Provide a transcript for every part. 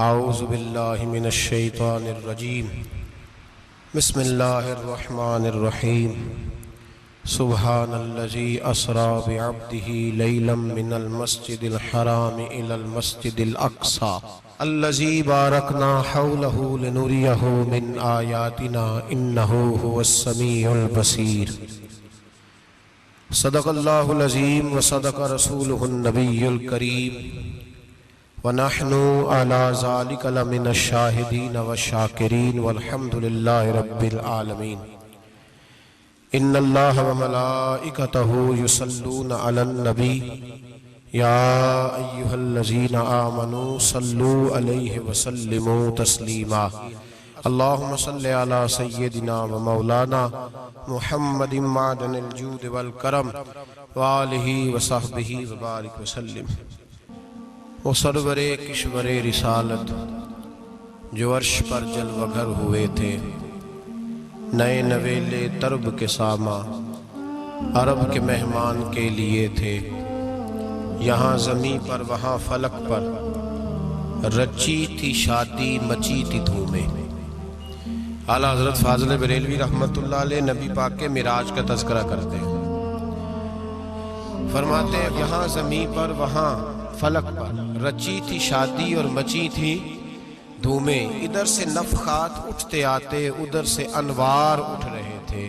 اعوذ باللہ من الشیطان الرجیم بسم اللہ الرحمن الرحیم سبحان الذی اسری بعبدہ لیلا من المسجد الحرام الى المسجد الاقصی الذی بارکنا حولہ لنریہ من آیاتنا انہ هو السمیع البصیر صدق اللہ العظیم وصدق رسولہ النبی الکریم وَنَحْنُ عَلَى ذَلِكَ لَمِنَ الشَّاهِدِينَ وَالشَّاكِرِينَ وَالْحَمْدُ لِلَّهِ رَبِّ الْعَالَمِينَ إِنَّ اللَّهَ وَمَلَائِكَتَهُ يُصَلُّونَ عَلَى النَّبِيِّ يَا أَيُّهَا الَّذِينَ آمَنُوا صَلُّوا عَلَيْهِ وَسَلِّمُوا تَسْلِيمًا اللهم صل على سيدنا ومولانا محمد معدن الجود والكرم وآلہ وصحبہ وبارک وسلم۔ وہ سرور کشور رسالت جو عرش پر جلوہ گر ہوئے تھے، نئے نویلے ترب کے ساما عرب کے مہمان کے لیے تھے، یہاں زمیں پر وہاں فلک پر رچی تھی شادی مچی تھی دھومیں۔ اعلیٰ حضرت فاضل بریلوی رحمت اللہ علیہ نبی پاک کے معراج کا تذکرہ کرتے ہیں، فرماتے ہیں یہاں زمیں پر وہاں فلک پر رچی تھی شادی اور مچی تھی دھومیں، ادھر سے نفخات اٹھتے آتے ادھر سے انوار اٹھ رہے تھے،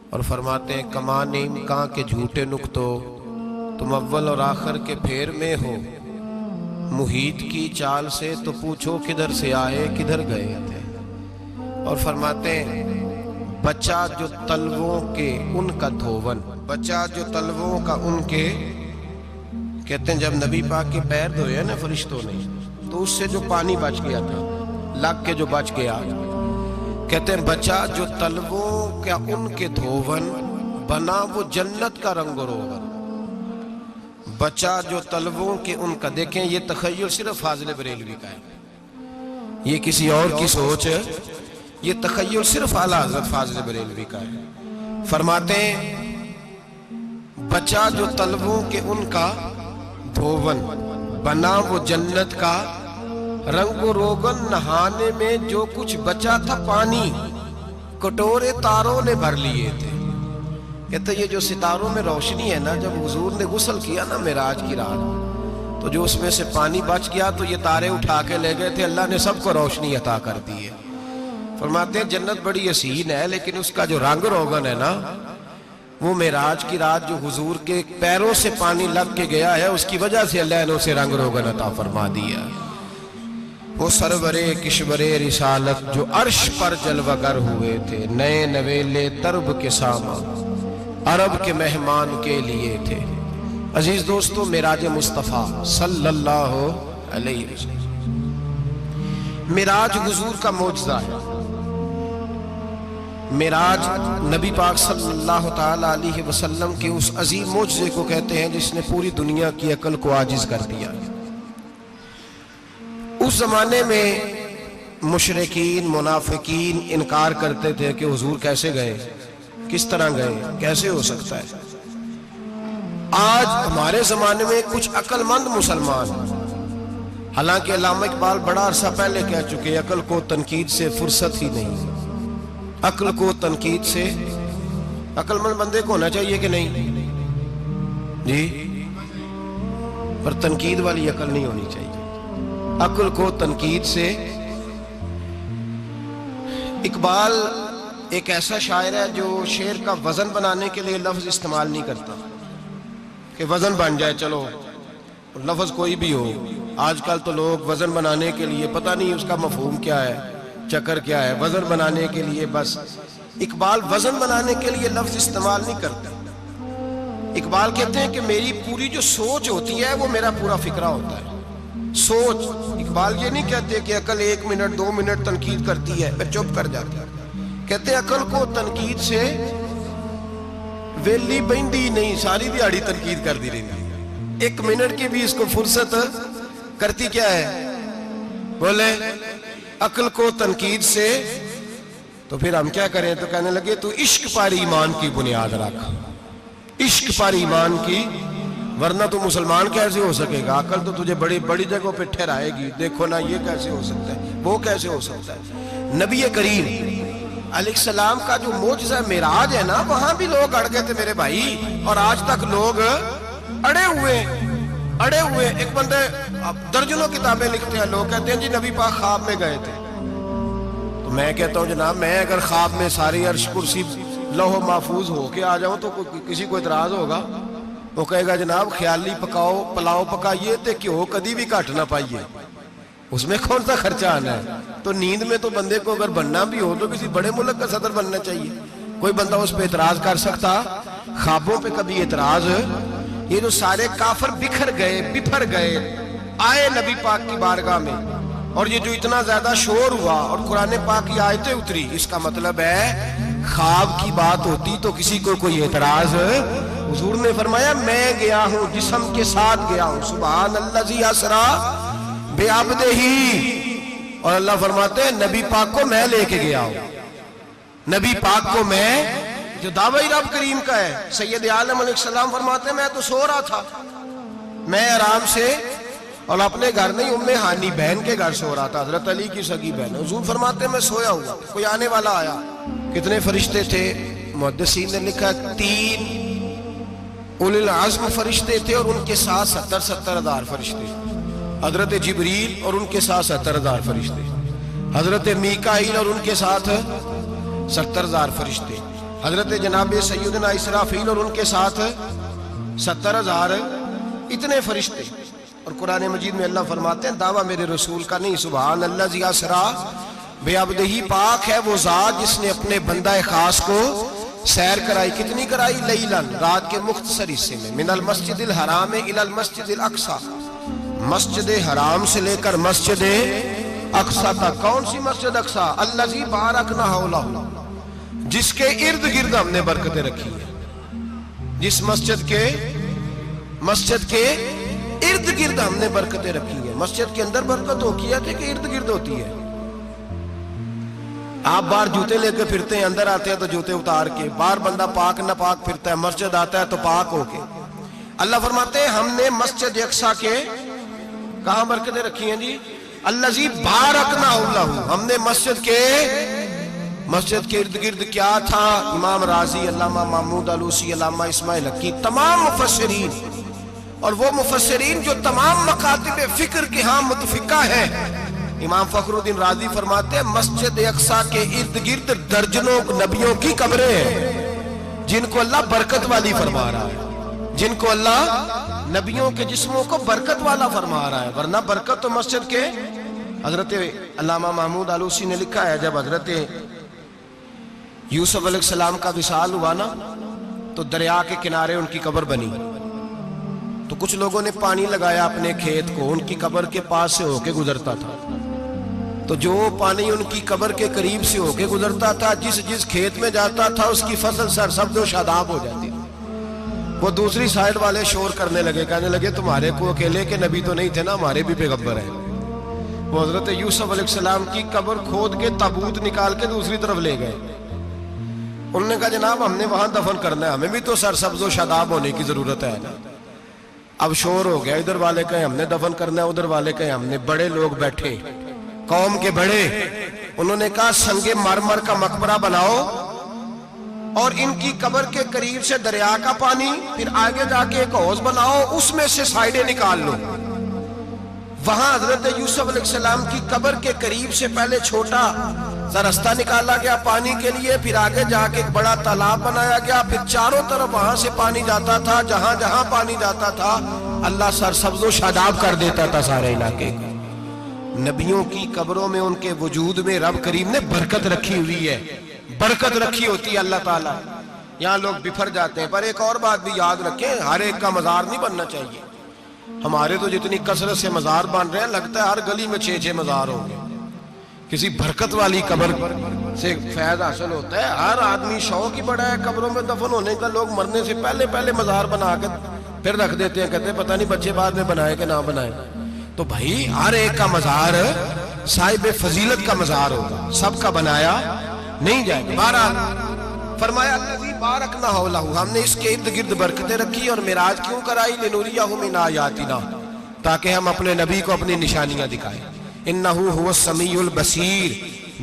اور فرماتے ہیں کمان امکان کے جھوٹے نکتو تم اول اور آخر کے پھیر میں ہو، محیط کی چال سے تو پوچھو کدھر سے آئے کدھر گئے تھے۔ اور فرماتے ہیں بچہ جو تلووں کے ان کا دھوون، بچہ جو تلووں کا ان کے، کہتے ہیں جب نبی پاک کے پیر دھوئے نا فرشتوں نے تو اس سے جو پانی بچ گیا تھا لگ کے جو بچ گیا، کہتے ہیں بچہ جو تلووں کا ان کے دھوون بنا وہ جنت کا رنگ و روغن، بچہ جو تلووں کے ان کا۔ دیکھیں یہ تخیل صرف فاضل بریلوی کا ہے، یہ کسی اور کی سوچ ہے، یہ تخیل صرف اعلیٰ حضرت فاضل بریلوی کا ہے۔ فرماتے ہیں بچہ جو تلووں کے ان کا دھوون بنا وہ جنت کا رنگ و روغن، نہانے میں جو کچھ بچا تھا پانی کٹورے تاروں نے بھر لیے تھے۔ کہتے یہ جو ستاروں میں روشنی ہے نا، جب حضور نے غسل کیا نا معراج کی رات تو جو اس میں سے پانی بچ گیا تو یہ تارے اٹھا کے لے گئے تھے، اللہ نے سب کو روشنی عطا کر دی ہے۔ فرماتے ہیں جنت بڑی حسین ہے لیکن اس کا جو رنگ روغن ہے نا، وہ معراج کی رات جو حضور کے پیروں سے پانی لگ کے گیا ہے اس کی وجہ سے اللہ نے اسے رنگ روغن عطا فرما دیا۔ وہ سرور کشور رسالت جو عرش پر جلوہ گر ہوئے تھے، نئے نویلے ترب کے ساما عرب کے مہمان کے لیے تھے۔ عزیز دوستو، معراج مصطفیٰ صلی اللہ علیہ وسلم، معراج حضور کا معجزہ ہے۔ معراج نبی پاک صلی اللہ تعالیٰ علیہ وسلم کے اس عظیم معجزے کو کہتے ہیں جس نے پوری دنیا کی عقل کو عاجز کر دیا۔ اس زمانے میں مشرکین منافقین انکار کرتے تھے کہ حضور کیسے گئے، کس طرح گئے، کیسے ہو سکتا ہے۔ آج ہمارے زمانے میں کچھ عقل مند مسلمان، حالانکہ علامہ اقبال بڑا عرصہ پہلے کہہ چکے عقل کو تنقید سے فرصت ہی نہیں، عقل کو تنقید سے، عقل مند بندے کو ہونا چاہیے کہ نہیں جی، پر تنقید والی عقل نہیں ہونی چاہیے، عقل کو تنقید سے۔ اقبال ایک ایسا شاعر ہے جو شعر کا وزن بنانے کے لیے لفظ استعمال نہیں کرتا کہ وزن بن جائے، چلو لفظ کوئی بھی ہو۔ آج کل تو لوگ وزن بنانے کے لیے پتہ نہیں اس کا مفہوم کیا ہے، چکر کیا ہے، وزن بنانے کے لیے بس۔ اقبال وزن بنانے کے لیے لفظ استعمال نہیں کرتا۔ اقبال کہتے ہیں کہ میری پوری جو سوچ ہوتی ہے وہ میرا پورا فکرہ ہوتا ہے، سوچ۔ اقبال یہ نہیں کہتے کہ عقل 1 منٹ 2 منٹ تنقید کرتی ہے پھر چپ کر جاتی ہے، کہتے عقل کو تنقید سے ویلی بہندی نہیں، ساری دیہاڑی تنقید کر دی رہی، 1 منٹ کی بھی اس کو فرصت کرتی کیا ہے، بولے عقل کو تنقید سے۔ تو پھر ہم کیا کریں، تو کہنے لگے تو عشق پر ایمان کی بنیاد رکھ، عشق پر ایمان کی ورنہ تو مسلمان کیسے ہو سکے گا؟ عقل تو تجھے بڑی بڑی جگہوں پہ ٹھہرائے گی، دیکھو نا یہ کیسے ہو سکتا ہے، وہ کیسے ہو سکتا ہے۔ نبی کریم علیہ السلام کا جو معجزہ معراج ہے نا، وہاں بھی لوگ اڑ گئے تھے میرے بھائی، اور آج تک لوگ اڑے ہوئے۔ ایک بندے درجنوں کتابیں لکھتے ہیں، لوگ کہتے ہیں جی نبی پاک خواب میں گئے تھے۔ تو میں کہتا ہوں جناب، میں اگر خواب میں ساری عرش کرسی لوح محفوظ ہو کے آ جاؤں تو کسی کو اعتراض ہوگا؟ وہ کہے گا جناب خیالی پکاؤ پلاؤ پکائیے تے کیوں کدی بھی گھٹ نہ پائیے، اس میں کون سا خرچہ آنا ہے؟ تو نیند میں تو بندے کو اگر بننا بھی ہو تو کسی بڑے ملک کا صدر بننا چاہیے۔ کوئی بندہ اس پہ اعتراض کر سکتا؟ خوابوں پہ کبھی اعتراض؟ یہ جو سارے کافر بکھر گئے آئے نبی پاک کی بارگاہ میں، اور یہ جو اتنا زیادہ شور ہوا اور قرآن پاک کی آیتیں اتری، اس کا مطلب ہے خواب کی بات ہوتی تو کسی کو کوئی اعتراض؟ حضور نے فرمایا میں گیا ہوں، جسم کے ساتھ گیا ہوں، سبحان الذی اسری بعبدہ، اور اللہ فرماتے ہیں نبی پاک کو میں لے کے گیا ہوں، نبی پاک کو میں، جو دعوی رب کریم کا ہے۔ سید عالم علیہ السلام فرماتے ہیں میں تو سو رہا تھا، میں آرام سے، اور اپنے گھر نہیں ام ہانی بہن کے گھر سو رہا تھا، حضرت علی کی سگی بہن۔ حضور فرماتے ہیں میں سویا ہوا، کوئی آنے والا آیا۔ کتنے فرشتے تھے؟ محدثین نے لکھا 3 اولی العزم فرشتے تھے، اور ان کے ساتھ 70 ہزار فرشتے، حضرت جبریل اور ان کے ساتھ 70 ہزار فرشتے، حضرت میکائیل اور ان کے ساتھ 70 ہزار فرشتے، حضرت جناب سیدنا اسرافیل اور ان کے ساتھ 70 ہزار، اتنے فرشتے۔ اور قرآن مجید میں اللہ فرماتے ہیں دعویٰ میرے رسول کا نہیں، سبحان الذی اسری بعبدہ، پاک ہے وہ ذات جس نے اپنے بندہ خاص کو سیر کرائی۔ کتنی کرائی؟ لیلاً، رات کے مختصر حصے میں، من المسجد الحرام الی المسجد الاقصی، مسجد حرام سے لے کر مسجد اقصی تک۔ کون سی مسجد اقصی؟ الذی بارکنا حولہ، جس کے ارد گرد ہم نے برکتیں رکھی ہیں، جس مسجد کے ارد گرد ہم نے برکتیں رکھی ہیں۔ مسجد کے اندر برکت ہوتی ہے کہ ارد گرد ہوتی ہے؟ آپ باہر جوتے لے کے پھرتے ہیں، اندر آتے ہیں تو جوتے اتار کے، باہر بندہ پاک نہ پاک پھرتا ہے، مسجد آتا ہے تو پاک ہو کے۔ اللہ فرماتے ہیں ہم نے مسجد اقصی کے کہاں برکتیں رکھی ہیں جی؟ الذی بارکنا حولہ، ہم نے مسجد کے ارد گرد کیا تھا؟ امام راضی، علامہ محمود آلوسی، علامہ اسماعیل حقی، تمام مفسرین، اور وہ مفسرین جو تمام مکاتب فکر کے ہاں متفقہ ہیں۔ امام فخر الدین رازی فرماتے ہیں مسجد اقصی کے ارد گرد درجنوں نبیوں کی قبریں ہیں، جن کو اللہ برکت والی فرما رہا ہے، جن کو اللہ نبیوں کے جسموں کو برکت والا فرما رہا ہے، ورنہ برکت تو مسجد کے۔ حضرت علامہ محمود آلوسی نے لکھا ہے جب حضرت یوسف علیہ السلام کا وصال ہوا نا، تو دریا کے کنارے ان کی قبر بنی، تو کچھ لوگوں نے پانی لگایا اپنے کھیت کو، ان کی قبر کے پاس سے ہو کے گزرتا تھا، تو جو پانی ان کی قبر کے قریب سے ہو کے گزرتا تھا، جس کھیت میں جاتا تھا اس کی فصل سرسبز و شاداب ہو جاتی تھی۔ وہ دوسری سائیڈ والے شور کرنے لگے، کہنے لگے تمہارے کو اکیلے کے نبی تو نہیں تھے نا، ہمارے بھی پیغمبر ہیں۔ وہ حضرت یوسف علیہ السلام کی قبر کھود کے تابوت نکال کے دوسری طرف لے گئے۔ انہوں نے کہا جناب ہم نے وہاں دفن کرنا ہے، ہمیں بھی تو سرسبز و شاداب ہونے کی ضرورت ہے نا۔ اب شور ہو گیا، ادھر والے کہیں ہم نے دفن کرنا ہے، ادھر والے کہیں ہم نے۔ بڑے لوگ بیٹھے، قوم کے بڑے، انہوں نے کہا سنگ مرمر کا مقبرہ بناؤ، اور ان کی قبر کے قریب سے دریا کا پانی، پھر آگے جا کے ایک حوض بناؤ، اس میں سے سائیڈیں نکال لو۔ وہاں حضرت یوسف علیہ السلام کی قبر کے قریب سے پہلے چھوٹا سا راستہ نکالا گیا پانی کے لیے، پھر آگے جا کے ایک بڑا تالاب بنایا گیا، پھر چاروں طرف وہاں سے پانی جاتا تھا، جہاں جہاں پانی جاتا تھا اللہ سرسبز و شاداب کر دیتا تھا سارے علاقے کو۔ نبیوں کی قبروں میں ان کے وجود میں رب کریم نے برکت رکھی ہوئی ہے، برکت رکھی ہوتی ہے اللہ تعالیٰ۔ یہاں لوگ بفر جاتے ہیں، پر ایک اور بات بھی یاد رکھیں، ہر ایک کا مزار نہیں بننا چاہیے۔ ہمارے تو جتنی کثرت سے مزار بن رہے ہیں، لگتا ہے ہر گلی میں 6 مزار ہوں گے۔ کسی برکت والی قبر سے فیض حاصل ہوتا ہے۔ ہر آدمی شوق ہی بڑا ہے قبروں میں دفن ہونے کا، لوگ مرنے سے پہلے مزار بنا کے پھر رکھ دیتے ہیں، کہتے ہیں پتہ نہیں بچے بعد میں بنائے کہ نہ بنائے۔ تو بھائی ہر ایک کا مزار صاحب فضیلت کا مزار ہوگا، سب کا بنایا نہیں جائے گا۔ بہرحال فرمایا الذی بارکنا حولہ، ہم نے اس کے ارد گرد برکتیں رکھی اور معراج کیوں کرائی؟ لنریہ من آیاتنا، تاکہ ہم اپنے نبی کو اپنی نشانیاں دکھائیں۔ انہ هو السمیع البصیر،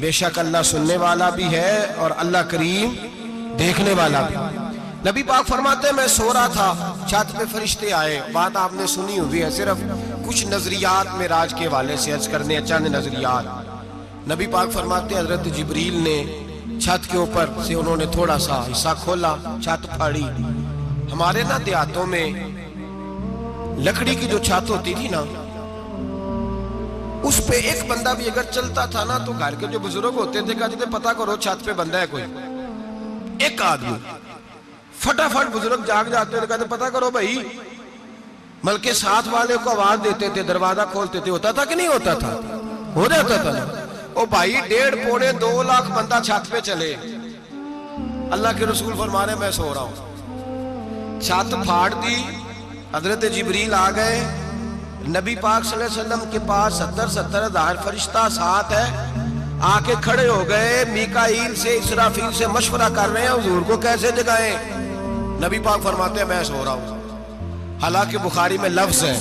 بے شک اللہ سننے والا بھی ہے اور اللہ کریم دیکھنے والا بھی۔ نبی پاک فرماتے ہیں میں سو رہا تھا، چھت پہ فرشتے آئے، بات آپ نے سنی ہوئی ہے، صرف کچھ نظریات معراج کے حوالے سے عرض کرنے، چند نظریات۔ نبی پاک فرماتے ہیں حضرت جبریل نے چھت کے اوپر سے انہوں نے تھوڑا سا حصہ کھولا، چھت پھاڑی۔ ہمارے نا دیہاتوں میں لکڑی کی جو چھت ہوتی تھی نا، اس پہ ایک بندہ بھی اگر چلتا تھا نا تو گھر کے جو بزرگ ہوتے تھے کہتے تھے پتہ کرو چھت پہ بندہ ہے کوئی، ایک آدمی فٹافٹ بزرگ جاگ جاتے تھے، کہتے پتہ کرو بھائی، بلکہ ساتھ والے کو آواز دیتے تھے، دروازہ کھولتے تھے، ہوتا تھا کہ نہیں ہوتا تھا؟ ہو جاتا تھا نا۔ او بھائی 1.5 پونے 2 لاکھ بندہ چھت پہ چلے، اللہ کے رسول فرما رہے میں سو رہا ہوں، چھت پھاڑ دی، حضرت جبریل آ گئے، نبی پاک صلی اللہ علیہ وسلم کے پاس 70 ہزار فرشتہ ساتھ ہے، آ کے کھڑے ہو گئے، میکائیل سے اسرافیل سے مشورہ کر رہے ہیں حضور کو کیسے جگائیں۔ نبی پاک فرماتے ہیں میں سو رہا ہوں، حالانکہ بخاری میں لفظ ہے،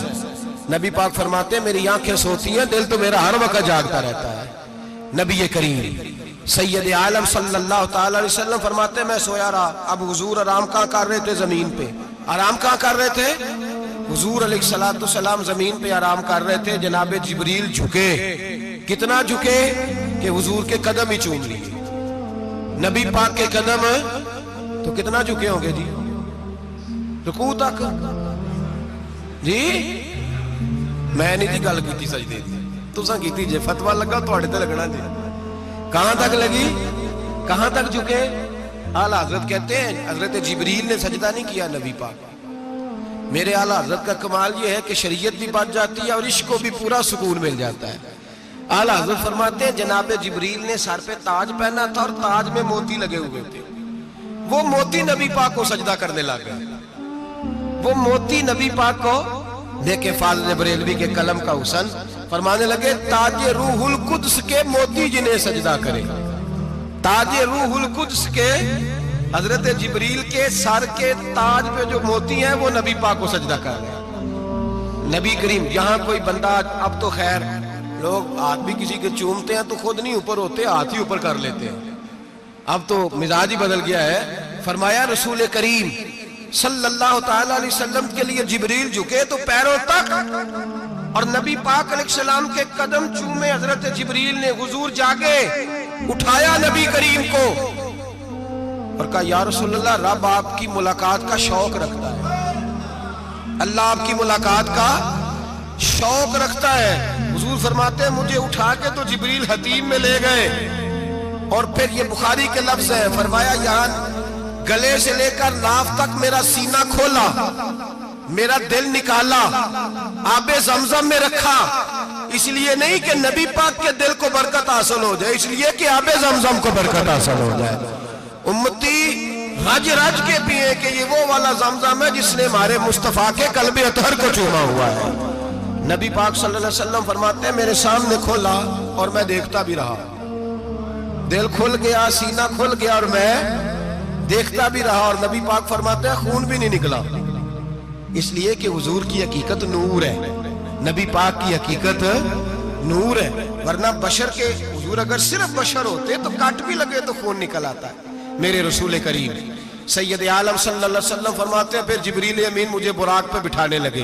نبی پاک فرماتے ہیں میری آنکھیں سوتی ہیں، دل تو میرا ہر وقت جاگتا رہتا ہے۔ نبی کریم سید عالم صلی اللہ تعالی علیہ وسلم فرماتے ہیں میں سویا رہا، اب حضور آرام کہاں کر رہے تھے؟ زمین پہ۔ آرام کہاں کر رہے تھے؟ حضور علیہ السلام زمین پہ آرام کر رہے تھے، جناب جبریل جھکے، کتنا جھکے کہ حضور کے قدم ہی چوم لیے، نبی پاک کے قدم تو کتنا جھکے ہوں گے جی؟ رکوع تک جی؟ میں نہیں دی گل کی سجدے دی، تساں کیتی جے، فتوہ لگا تواڈے تے لگنا جی۔ کہاں تک لگی؟ کہاں تک جھکے؟ اعلیٰ حضرت کہتے ہیں حضرت جبریل نے سجدہ نہیں کیا نبی پاک۔ میرے اعلیٰ حضرت کا کمال یہ ہے کہ شریعت بھی بچ جاتی ہے اور عشق کو بھی پورا سکون مل جاتا ہے۔ اعلیٰ حضرت فرماتے ہیں جناب جبریل نے سر پہ تاج پہنا تھا اور تاج میں موتی لگے ہوئے تھے، وہ موتی نبی پاک کو سجدہ کرنے لگ گئے، وہ موتی نبی پاک کو دیکھیں۔ فاضل بریلوی کے قلم کا حسن فرمانے لگے تاج روح القدس کے موتی جنہیں سجدہ کرے، تاج روح القدس کے حضرت جبریل کے سر کے تاج پہ جو موتی ہیں وہ نبی پاک کو سجدہ کر رہے ہیں۔ نبی کریم یہاں کوئی بندہ، اب تو خیر لوگ ہاتھ بھی کسی کے چومتے ہیں تو خود نہیں اوپر ہوتے، ہاتھ ہی اوپر کر لیتے ہیں، اب تو مزاج ہی بدل گیا ہے۔ فرمایا رسول کریم صلی اللہ تعالی علیہ وسلم کے لیے جبریل جھکے تو پیروں تک، اور نبی پاک علیہ السلام کے قدم چومے حضرت جبریل نے، حضور جاگے، اٹھایا نبی کریم کو اور کہا یا رسول اللہ رب آپ کی ملاقات کا شوق رکھتا ہے، اللہ آپ کی ملاقات کا شوق رکھتا ہے۔ حضور فرماتے ہیں مجھے اٹھا کے تو جبریل حتیم میں لے گئے، اور پھر یہ بخاری کے لفظ ہے، فرمایا یہاں گلے سے لے کر ناف تک میرا سینہ کھولا، میرا دل نکالا، آب زمزم میں رکھا، اس لیے نہیں کہ نبی پاک کے دل کو برکت حاصل ہو جائے، اس لیے کہ آب زمزم کو برکت حاصل ہو جائے۔ امتی رج رج کے پیئے کہ یہ وہ والا زمزم ہے جس نے ہمارے مصطفیٰ کے قلب اطہر کو چوما ہوا ہے۔ نبی پاک صلی اللہ علیہ وسلم فرماتے ہیں میرے سامنے کھولا اور میں دیکھتا بھی رہا، دل کھل گیا، سینہ کھل گیا اور میں دیکھتا بھی رہا، اور نبی پاک فرماتے ہیں خون بھی نہیں نکلا، اس لیے کہ حضور کی حقیقت نور ہے، نبی پاک کی حقیقت نور ہے، ورنہ بشر کے حضور اگر صرف بشر ہوتے تو کٹ بھی لگے تو خون نکل آتا ہے۔ میرے رسول کریم سید عالم صلی اللہ علیہ وسلم فرماتے ہیں پھر جبریل امین مجھے براق پہ بٹھانے لگے،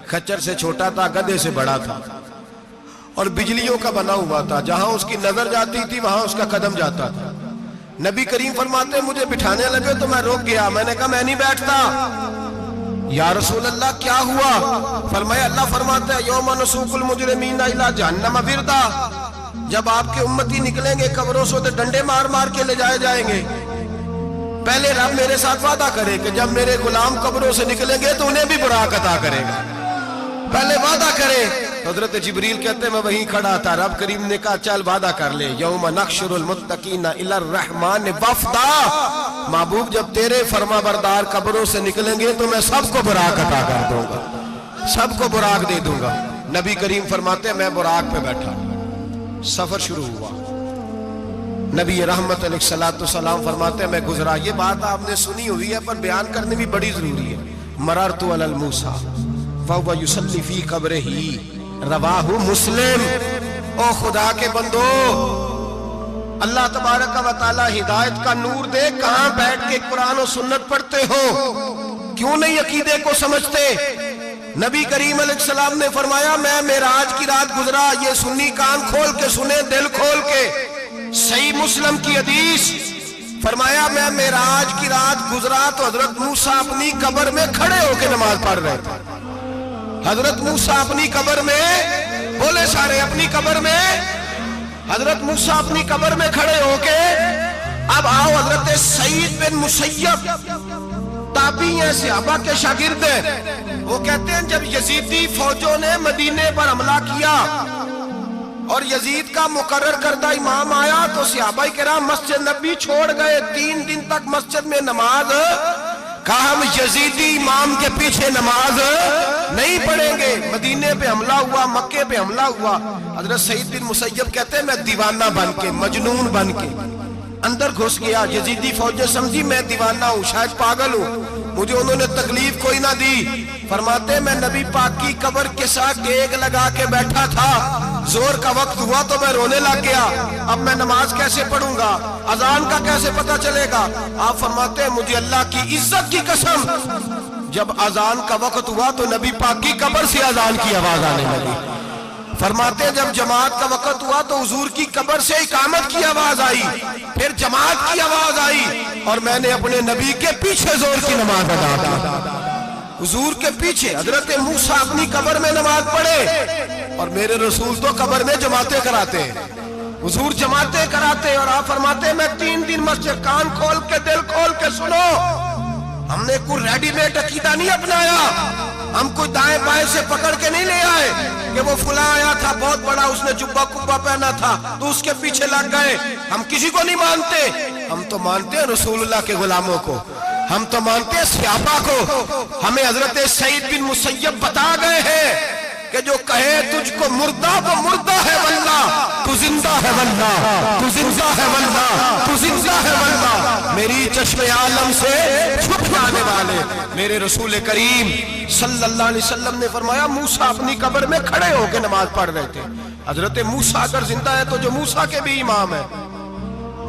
خچر سے چھوٹا تھا، گدھے سے بڑا تھا، اور بجلیوں کا بنا ہوا تھا، جہاں اس کی نظر جاتی تھی وہاں اس کا قدم جاتا تھا۔ نبی کریم فرماتے ہیں مجھے بٹھانے لگے تو میں رک گیا، میں نے کہا میں نہیں بیٹھتا، یا رسول اللہ کیا ہوا؟ فرمایا اللہ فرماتا ہے یوم نسوق المجرمین الی جہنم وردا، جب آپ کے امتی نکلیں گے قبروں سے تو ڈنڈے مار مار کے لے جائے جائیں گے، پہلے رب میرے ساتھ وعدہ کرے کہ جب میرے غلام قبروں سے نکلیں گے تو انہیں بھی براق عطا کرے گا، پہلے وعدہ کرے۔ حضرت جبریل کہتے ہیں میں وہیں کھڑا تھا، رب کریم نے کہا چل وعدہ کر لے، یوم نحشر المتقین الی الرحمن وفدا، محبوب جب تیرے فرما بردار قبروں سے نکلیں گے تو میں سب کو براق عطا کر دوں گا، سب کو براق دے دوں گا۔ نبی کریم فرماتے ہیں میں براق پہ بیٹھا، سفر شروع ہوا، نبی رحمت علیہ الصلوۃ والسلام فرماتے ہیں میں گزرا، یہ بات آپ نے سنی ہوئی ہے پر بیان کرنی بھی بڑی ضروری ہے، مررت علی الموسیٰ وہو یصلی فی قبرہ، رواہ مسلم۔ او خدا کے بندو، اللہ تبارک و تعالی ہدایت کا نور دے، کہاں بیٹھ کے قرآن و سنت پڑھتے ہو؟ کیوں نہیں عقیدے کو سمجھتے؟ نبی کریم علیہ السلام نے فرمایا میں معراج کی رات گزرا، یہ سنی کان کھول کے سنے، دل کھول کے، صحیح مسلم کی حدیث، فرمایا میں معراج کی رات گزرا تو حضرت موسیٰ اپنی قبر میں کھڑے ہو کے نماز پڑھ رہے تھے۔ حضرت موسیٰ اپنی قبر میں، بولے سارے، اپنی قبر میں، حضرت موسیٰ اپنی قبر میں کھڑے ہو کے، اب آؤ حضرت سعید بن مسیب تابعی ہیں، صحابہ کے شاگرد ہیں، وہ کہتے ہیں جب یزیدی فوجوں نے مدینے پر حملہ کیا اور یزید کا مقرر کردہ امام آیا تو صحابہ کرام مسجد نبی چھوڑ گئے، 3 دن تک مسجد میں نماز، کہا ہم یزیدی امام کے پیچھے نماز نہیں پڑھیں گے۔ مدینے پہ حملہ ہوا، مکے پہ حملہ ہوا، حضرت سعید بن مسیب کہتے ہیں میں دیوانہ بن کے، مجنون بن کے اندر گھس گیا، یزیدی فوجیں سمجھی میں دیوانہ ہوں، شاید پاگل ہوں، مجھے انہوں نے تکلیف کوئی نہ دی۔ فرماتے میں نبی پاک کی قبر کے ساتھ ڈیگ لگا کے بیٹھا تھا، زور کا وقت ہوا تو میں رونے لگ گیا، اب میں نماز کیسے پڑھوں گا، اذان کا کیسے پتہ چلے گا؟ آپ فرماتے ہیں مجھے اللہ کی عزت کی قسم، جب اذان کا وقت ہوا تو نبی پاک کی قبر سے اذان کی آواز آنے لگی۔ فرماتے ہیں جب جماعت کا وقت ہوا تو حضور کی قبر سے اقامت کی آواز آئی، پھر جماعت کی آواز آئی، اور میں نے اپنے نبی کے پیچھے زور کی نماز ادا کی۔ حضور کے پیچھے حضرت موسیٰ اپنی قبر میں نماز پڑھے، اور میرے رسول تو قبر میں جماعتیں کراتے ہیں، حضور جماعتیں کراتے، اور آپ فرماتے ہیں میں 3 دن مسجد، کان کھول کے دل کھول کے سنو، ہم نے کوئی ریڈی میڈ عقیدہ نہیں اپنایا، ہم کوئی دائیں بائیں سے پکڑ کے نہیں لے آئے کہ وہ فلاں آیا تھا بہت بڑا، اس نے جبہ کبہ پہنا تھا تو اس کے پیچھے لگ گئے۔ ہم کسی کو نہیں مانتے، ہم تو مانتے ہیں رسول اللہ کے غلاموں کو، ہم تو مانتے ہیں صحابہ کو۔ ہمیں حضرت سعید بن مسیب بتا گئے ہیں کہ جو کہے تجھ کو مردہ وہ مردہ ہے واللہ، تو زندہ ہے واللہ، تو زندہ ہے واللہ، تو زندہ ہے واللہ، میری چشم عالم سے چھپ جانے والے میرے رسول کریم صلی اللہ علیہ وسلم نے فرمایا موسیٰ اپنی قبر میں کھڑے ہو کے نماز پڑھ رہے تھے۔ حضرت موسیٰ اگر زندہ ہے تو جو موسیٰ کے بھی امام ہے،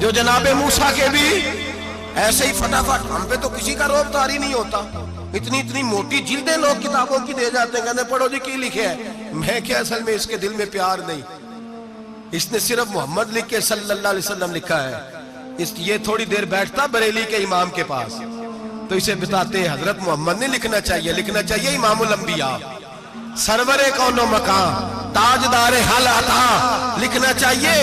جو جناب موسیٰ کے بھی، ایسے ہی فٹافٹ ہم پہ تو کسی کا روب طاری نہیں ہوتا، اتنی موٹی جلدیں لوگ کتابوں کی دے جاتے ہیں، کہتے ہیں پڑھو جی کی لکھے ہے، میں کیا اصل میں اس کے دل میں پیار نہیں، اس نے صرف محمد لکھ کے صلی اللہ علیہ وسلم لکھا ہے، یہ تھوڑی دیر بیٹھتا بریلی کے امام کے پاس تو اسے بتاتے ہیں حضرت محمد نہیں لکھنا چاہیے، لکھنا چاہیے امام الانبیاء، سرور کون و مقام، تاجدار حال عطا، لکھنا چاہیے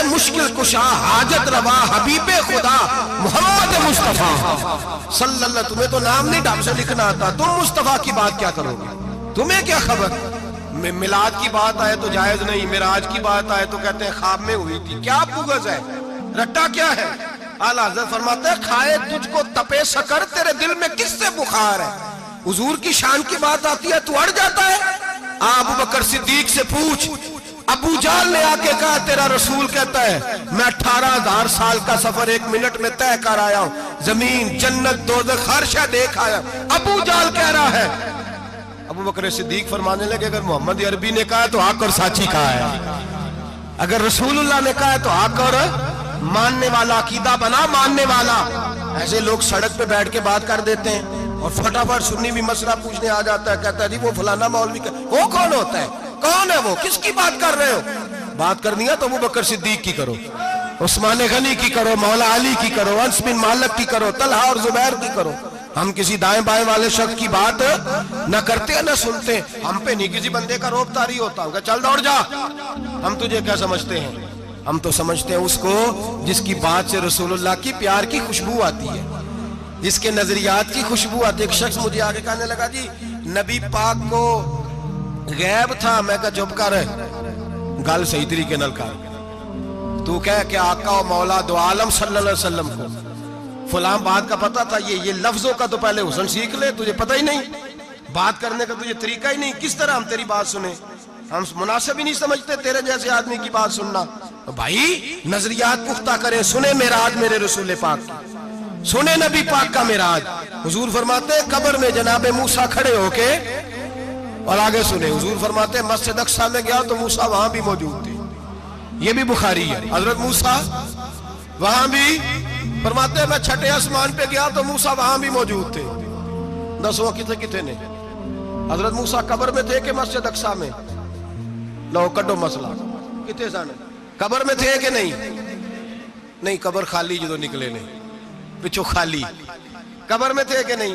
مشکل کشا، حاجت روا، حبیب خدا محمد مصطفیٰ صلی اللہ۔ تمہیں تو نام نہیں ڈھنگ سے لکھنا آتا، تم مصطفیٰ کی بات کیا کرو گے؟ تمہیں کیا خبر؟ میلاد کی بات آئے تو جائز نہیں، معراج کی بات آئے تو کہتے ہیں خواب میں ہوئی تھی، کیا بغض ہے، رٹا کیا ہے؟ اعلیٰ حضرت فرماتے ہیں کھائے تجھ کو تپے سکر، تیرے دل میں کس سے بخار ہے؟ حضور کی شان کی بات آتی ہے تو اڑ جاتا ہے۔ ابو بکر صدیق سے پوچھ، ابو جہل نے آ کے کہا تیرا رسول کہتا ہے میں 18,000 سال کا سفر 1 منٹ میں طے کر آیا ہوں، زمین جنت دوزخ ہر شے دیکھ آیا، ابو جہل کہہ رہا ہے۔ ابو بکر صدیق فرمانے لگے اگر محمد عربی نے کہا ہے تو حق اور سچی کہا ہے، اگر رسول اللہ نے کہا ہے تو حق اور ماننے والا، عقیدہ بنا ماننے والا۔ ایسے لوگ سڑک پہ بیٹھ کے بات کر دیتے ہیں اور فٹافٹ سنی بھی مسئلہ پوچھنے آ جاتا ہے، کہتا ہے جی وہ فلانا مولوی کا، وہ کون ہوتا ہے، کون ہے وہ، کس کی بات کر رہے ہو؟ بات کرنی ہے تو ابو بکر صدیق کی کرو، عثمان غنی کی کرو، مولا علی کی کرو، انس بن مالک کی کرو، طلحہ اور زبیر کی کرو۔ ہم کسی دائیں بائیں والے شخص کی بات نہ کرتے نہ سنتے، ہم پہ نہیں کسی بندے کا روب طاری ہوتا، کہ چل دوڑ جا، ہم تجھے کیا سمجھتے ہیں؟ ہم تو سمجھتے ہیں اس کو جس کی بات سے رسول اللہ کی پیار کی خوشبو آتی ہے، جس کے نظریات کی خوشبو آتی ہے۔ ایک شخص مجھے آگے کہنے لگا جی نبی پاک کو غیب تھا، میں کہا چپ کر، گل صحیح طریقے نال کر، تو کہہ کہ آقا و مولا دو عالم صلی اللہ علیہ وسلم کو فلاں بات کا پتہ تھا، یہ لفظوں کا تو پہلے حسن سیکھ لے، تجھے پتہ ہی نہیں، بات کرنے کا تجھے طریقہ ہی نہیں، کس طرح ہم تیری بات سنیں؟ ہم مناسب ہی نہیں سمجھتے تیرے جیسے آدمی کی بات سننا. بھائی نظریات پختہ کریں, سنیں معراج میرے رسول پاک کی, سنیں نبی پاک کا معراج. حضور فرماتے ہیں قبر میں جناب موسیٰ کھڑے ہو کے, اور آگے سنیں حضور فرماتے ہیں مسجد اقصیٰ میں گیا تو موسیٰ وہاں بھی موجود تھے. یہ بھی بخاری ہے. حضرت موسیٰ وہاں بھی فرماتے ہیں میں چھٹے آسمان پہ گیا تو موسیٰ وہاں بھی موجود تھے. دسو کتنے نے حضرت موسیٰ قبر میں تھے کہ مسجد اقصیٰ میں؟ لو کڈو مسئلہ کتنے سن قبر میں تھے کہ نہیں قبر خالی جدو نکلے نے پچھو خالی. قبر میں تھے کہ نہیں؟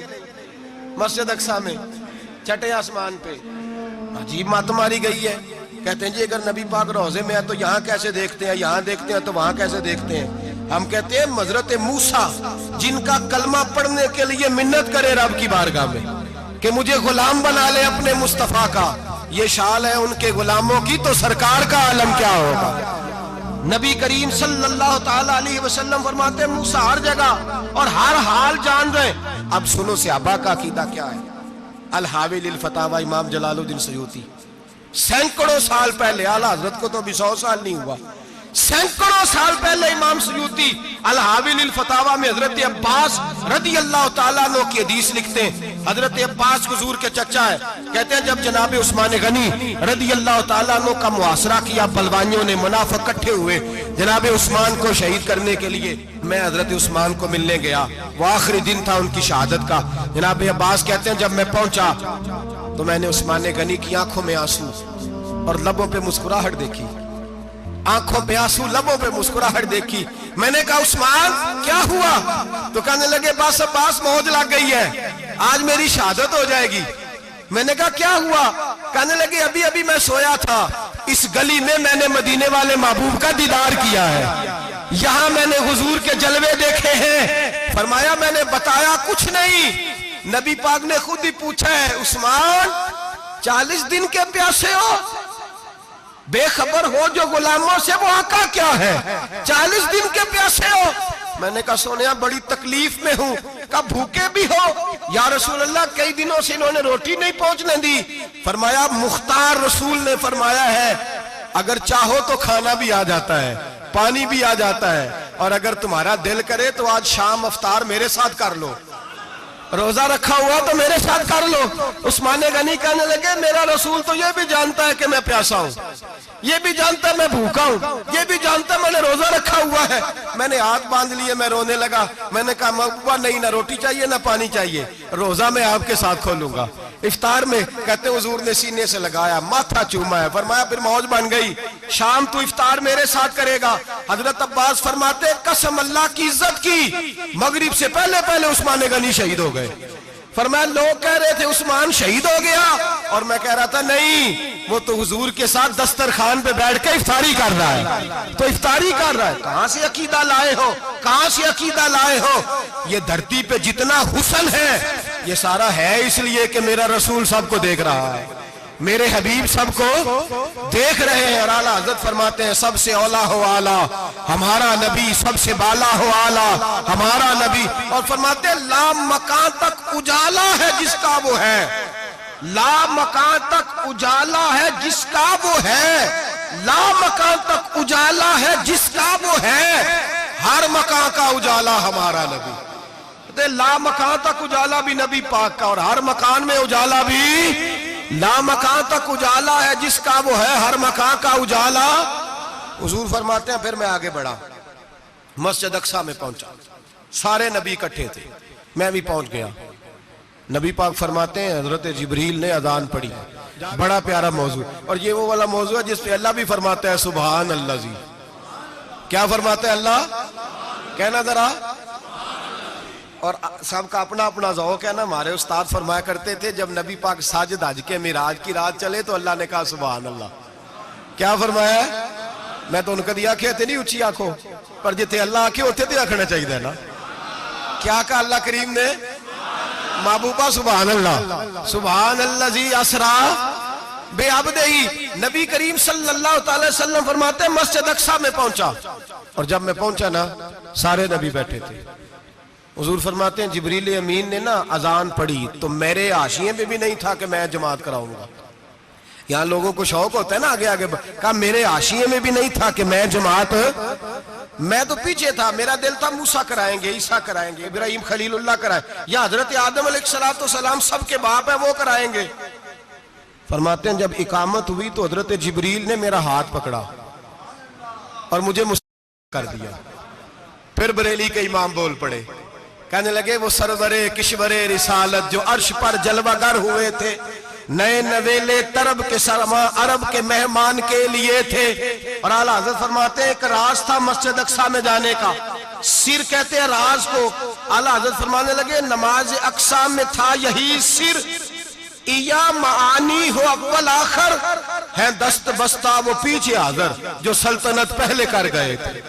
مسجد اقصیٰ میں چھٹے آسمان پہ. عجیب بات ماری گئی ہے. کہتے ہیں جی اگر نبی پاک روضے میں ہے تو یہاں کیسے دیکھتے ہیں, یہاں دیکھتے ہیں تو وہاں کیسے دیکھتے ہیں؟ ہم کہتے ہیں حضرت موسیٰ جن کا کلمہ پڑھنے کے لیے منت کرے رب کی بارگاہ میں کہ مجھے غلام بنا لے اپنے مصطفیٰ کا, یہ شان ہے ان کے غلاموں کی, تو سرکار کا عالم کیا ہوگا. نبی کریم صلی اللہ تعالیٰ علیہ وسلم فرماتے ہیں موسیٰ ہر جگہ اور ہر حال جان رہے. اب سنو صحابہ کا عقیدہ کیا ہے. الحاوی للفتاوی امام جلال الدین سیوطی سینکڑوں سال پہلے, اعلیٰ حضرت کو تو ابھی 100 سال نہیں ہوا, سینکڑوں سال پہلے امام سیوطی الحاوی للفتاوی میں حضرت عباس رضی اللہ تعالیٰ عنہ کی حدیث لکھتے ہیں. حضرت عباس حضور کے چچا ہے. کہتے ہیں جب جناب عثمان غنی رضی اللہ تعالیٰ عنہ کا محاصرہ کیا, بلوانیوں نے منافق اکٹھے ہوئے جناب عثمان کو شہید کرنے کے لیے, میں حضرت عثمان کو ملنے گیا, وہ آخری دن تھا ان کی شہادت کا. جناب عباس کہتے ہیں جب میں پہنچا تو میں نے عثمان غنی کی آنکھوں میں آنسو اور لبوں پہ مسکراہٹ دیکھی, آنکھوں پہ آنسو لبوں پہ مسکراہٹ دیکھی. میں نے کہا عثمان کیا ہوا؟ تو کہنے لگے بس عباس موج لگ گئی ہے, آج میری شہادت ہو جائے گی. میں نے کہا کیا ہوا؟ کہنے لگے ابھی میں سویا تھا, اس گلی میں نے مدینے والے محبوب کا دیدار کیا ہے, یہاں میں نے حضور کے جلوے دیکھے ہیں. فرمایا میں نے بتایا کچھ نہیں. نبی پاک نے خود ہی پوچھا ہے عثمان 40 دن کے پیاسے ہو, بے خبر ہو جو غلاموں سے وہ آقا کیا ہے, 40 دن کے پیاسے ہو. میں نے کہا سونیا بڑی تکلیف میں ہوں. کہا بھوکے بھی ہو؟ یا رسول اللہ کئی دنوں سے انہوں نے روٹی نہیں پہنچنے دی. فرمایا مختار رسول نے فرمایا ہے اگر چاہو تو کھانا بھی آ جاتا ہے, پانی بھی آ جاتا ہے, اور اگر تمہارا دل کرے تو آج شام افطار میرے ساتھ کر لو, روزہ رکھا ہوا تو میرے ساتھ کر لو. عثمان غنی کہنے لگے میرا رسول تو یہ بھی جانتا ہے کہ میں پیاسا ہوں, یہ بھی جانتا ہے میں بھوکا ہوں, یہ بھی جانتا ہے میں نے روزہ رکھا ہوا ہے. میں نے ہاتھ باندھ لیے, میں رونے لگا. میں نے کہا محبوبہ نہیں, نہ روٹی چاہیے نہ پانی چاہیے, روزہ میں آپ کے ساتھ کھولوں گا. افطار میں کہتے ہیں حضور نے سینے سے لگایا, ماتھا چوما ہے, فرمایا پھر موج بن گئی, شام تو افطار میرے ساتھ کرے گا. حضرت عباس فرماتے قسم اللہ کی عزت کی مغرب سے پہلے عثمان غنی شہید ہو گئے. فرمایا لوگ کہہ رہے تھے عثمان شہید ہو گیا, اور میں کہہ رہا تھا نہیں, وہ تو حضور کے ساتھ دسترخوان پہ بیٹھ کے افطاری کر رہا ہے, تو افطاری کر رہا ہے. کہاں سے عقیدہ لائے ہو, کہاں سے عقیدہ لائے ہو؟ یہ دھرتی پہ جتنا حسن ہے یہ سارا ہے اس لیے کہ میرا رسول سب کو دیکھ رہا ہے, میرے حبیب سب کو دیکھ رہے ہیں. اور اعلیٰ حضرت فرماتے ہیں سب سے اولا ہو اعلیٰ ہمارا نبی, سب سے بالا ہو اعلیٰ ہمارا نبی. اور فرماتے ہیں لا مکان تک اجالا ہے جس کا وہ ہے, لا مکان تک اجالا ہے جس کا وہ ہے, لا مکان تک اجالا ہے جس کا وہ ہے, ہر مکان کا اجالا ہمارا نبی. لا مکان تک اجالا بھی نبی پاک کا, اور ہر مکان میں اجالا بھی, لا مکان تک اجالا ہے جس کا وہ ہے, ہر مکان کا اجالا. حضور فرماتے ہیں پھر میں آگے بڑھا, مسجد اقصیٰ میں پہنچا, سارے نبی اکٹھے تھے, میں بھی پہنچ گیا. نبی پاک فرماتے ہیں حضرت جبریل نے اذان پڑھی, بڑا پیارا موضوع, اور یہ وہ والا موضوع ہے جس پہ اللہ بھی فرماتا ہے سبحان اللہ جی. کیا فرماتا ہے اللہ؟ کہنا ذرا. اور سب کا اپنا اپنا ذوق ہے نا. ہمارے استاد فرمایا کرتے تھے جب نبی پاک ساجد حج کے معراج کی رات چلے تو اللہ نے کہا سبحان اللہ. کیا فرمایا ہے؟ میں تو ان کا دیا آنکھیں تھے نہیں اچھی آنکھوں پر, جتنے اللہ آنکھیں ہوتے تھے رکھنا چاہیے نا. کیا کہا اللہ کریم نے؟ محبوبہ سبحان اللہ, سبحان اللہ جی اسرا بے عبدہی. نبی کریم صلی اللہ تعالی وسلم فرماتے ہیں مسجد اقصیٰ میں پہنچا, اور جب میں پہنچا نا سارے نبی بیٹھے تھے. حضور فرماتے ہیں جبریل امین نے نا اذان پڑھی تو میرے حاشیے میں بھی نہیں تھا کہ میں جماعت کراؤں گا, یہاں لوگوں کو شوق ہوتا ہے نا آگے آگے کہا میرے حاشیے میں بھی نہیں تھا کہ میں جماعت، میں تو پیچھے تھا، میرا دل تھا موسیٰ کرائیں گے، عیسیٰ کرائیں گے، ابراہیم خلیل اللہ کرائیں، یا حضرت آدم علیہ السلام سب کے باپ ہے وہ کرائیں گے۔ فرماتے ہیں جب اقامت ہوئی تو حضرت جبریل نے میرا ہاتھ پکڑا اور مجھے مسلم کر دیا۔ پھر بریلی کے امام بول پڑے، کہنے لگے وہ سرور کشور رسالت جو عرش پر جلوہ گر ہوئے تھے، نئے نویلے طرب کے سرما عرب کے مہمان کے لیے تھے۔ اور اعلیٰ حضرت فرماتے ہیں ایک راز تھا مسجد اقصیٰ میں جانے کا، سر کہتے ہیں راز کو۔ اعلیٰ حضرت فرمانے لگے نماز اقصیٰ میں تھا یہی سر، یا معانی ہو اول آخر، ہیں دست بستہ وہ پیچھے حاضر جو سلطنت پہلے کر گئے تھے،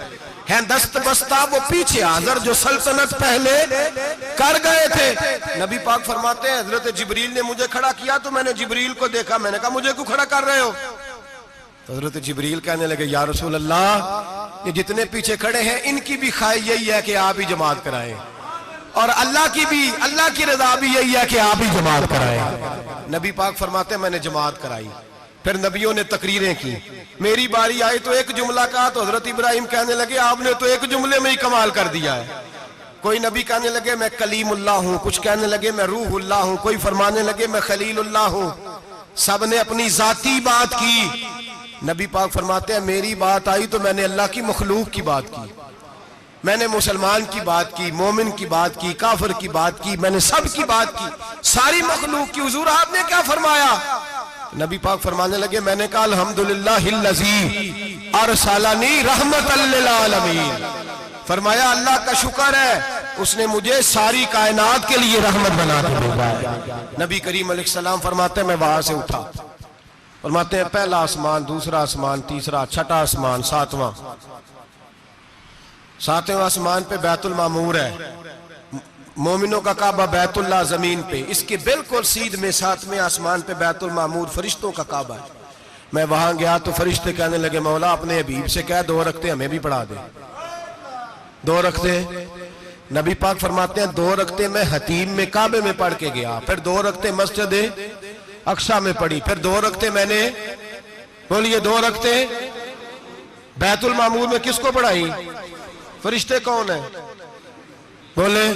ہیں دست بستہ وہ پیچھے حاضر جو سلطنت پہلے کر گئے تھے۔ نبی پاک فرماتے ہیں حضرت جبریل نے مجھے کھڑا کیا تو میں نے جبریل کو دیکھا، میں نے کہا مجھے کیوں کھڑا کر رہے ہو؟ تو حضرت جبریل کہنے لگے یا رسول اللہ یہ جتنے پیچھے کھڑے ہیں ان کی بھی خواہش یہی ہے کہ آپ ہی جماعت کرائیں، اور اللہ کی رضا بھی یہی ہے کہ آپ ہی جماعت کرائیں۔ نبی پاک فرماتے ہیں میں نے جماعت کرائی، پھر نبیوں نے تقریریں کی، میری باری آئی تو ایک جملہ کہا تو حضرت ابراہیم کہنے لگے آپ نے تو ایک جملے میں ہی کمال کر دیا ہے۔ کوئی نبی کہنے لگے میں کلیم اللہ ہوں، کچھ کہنے لگے میں روح اللہ ہوں، کوئی فرمانے لگے میں خلیل اللہ ہوں، سب نے اپنی ذاتی بات کی۔ نبی پاک فرماتے ہیں میری بات آئی تو میں نے اللہ کی مخلوق کی بات کی، میں نے مسلمان کی بات کی، مومن کی بات کی، کافر کی بات کی، میں نے سب کی بات کی، ساری مخلوق کی۔ حضور آپ نے کیا فرمایا؟ نبی پاک فرمانے لگے میں نے کہا الحمدللہ الذی ارسلنی رحمت للعالمین، فرمایا اللہ کا شکر ہے اس نے مجھے ساری کائنات کے لیے رحمت بنا کے بھیجا ہے۔ نبی کریم علیہ السلام فرماتے ہیں میں وہاں سے اٹھا، فرماتے ہیں پہلا آسمان، دوسرا آسمان، تیسرا، چھٹا آسمان، ساتواں آسمان پہ بیت المعمور ہے، مومنوں کا کعبہ بیت اللہ زمین پہ، اس کے بالکل سیدھ میں ساتویں آسمان پہ بیت المعمور فرشتوں کا کعبہ ہے۔ میں وہاں گیا تو فرشتے کہنے لگے مولا اپنے حبیب سے کہہ 2 رکعتیں ہمیں بھی پڑھا دے، 2 رکعتیں۔ نبی پاک فرماتے ہیں 2 رکعتیں میں حتیم میں کعبے میں پڑھ کے گیا، پھر 2 رکعتیں مسجد اقصیٰ میں پڑھی، پھر 2 رکعتیں میں نے بولیے 2 رکعتیں بیت المعمور میں کس کو پڑھائی؟ فرشتے کون ہیں بولے؟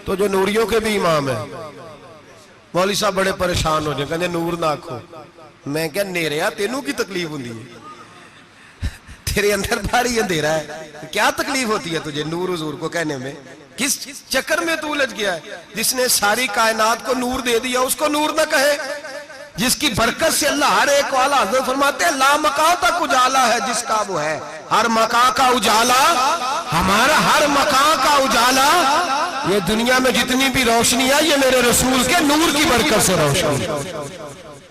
تو جو نوریوں کے بھی امام ہیں۔ مولوی صاحب بڑے پریشان ہو جائیں، کہنے نور نہ آکھو، میں کہا نیریا تینوں کی تکلیف ہوندی ہے، تیرے اندر بھاری اندھیرا ہے، کیا تکلیف ہوتی ہے تجھے نور حضور کو کہنے میں؟ کس چکر میں تو الجھ گیا ہے؟ جس نے ساری کائنات کو نور دے دیا اس کو نور نہ کہے، جس کی برکت سے اللہ ہر ایک والا حضرت فرماتے ہیں لا مکان تک اجالا ہے جس کا وہ ہے، ہر مکان کا اجالا ہمارا، ہر مکان کا اجالا، یہ دنیا میں جتنی بھی روشنی ہے یہ میرے رسول کے نور کی برکت سے روشنی۔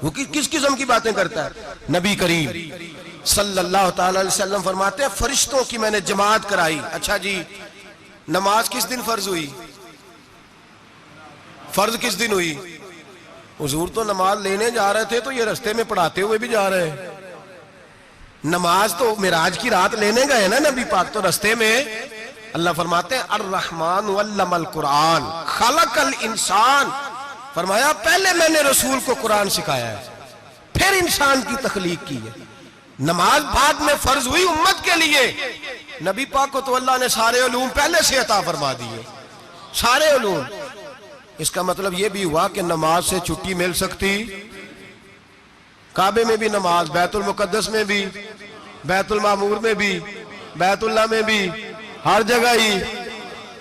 وہ کس قسم کی باتیں کرتا ہے؟ نبی کریم صلی اللہ تعالی علیہ وسلم فرماتے ہیں فرشتوں کی میں نے جماعت کرائی۔ اچھا جی نماز کس دن فرض ہوئی؟ فرض کس دن ہوئی؟ حضور تو نماز لینے جا رہے تھے تو یہ رستے میں پڑھاتے ہوئے بھی جا رہے ہیں، نماز تو معراج کی رات لینے گئے نا نبی پاک، تو رستے میں اللہ فرماتے ہیں الرحمن علم القرآن خلق الانسان، فرمایا پہلے میں نے رسول کو قرآن سکھایا ہے پھر انسان کی تخلیق کی ہے۔ نماز بعد میں فرض ہوئی امت کے لیے، نبی پاک کو تو اللہ نے سارے علوم پہلے سے عطا فرما دیے، سارے علوم۔ اس کا مطلب یہ بھی ہوا کہ نماز سے چھٹی مل سکتی، کعبے میں بھی نماز، بیت المقدس میں بھی، بیت المعمور میں بھی، بیت اللہ میں بھی، ہر جگہ ہی۔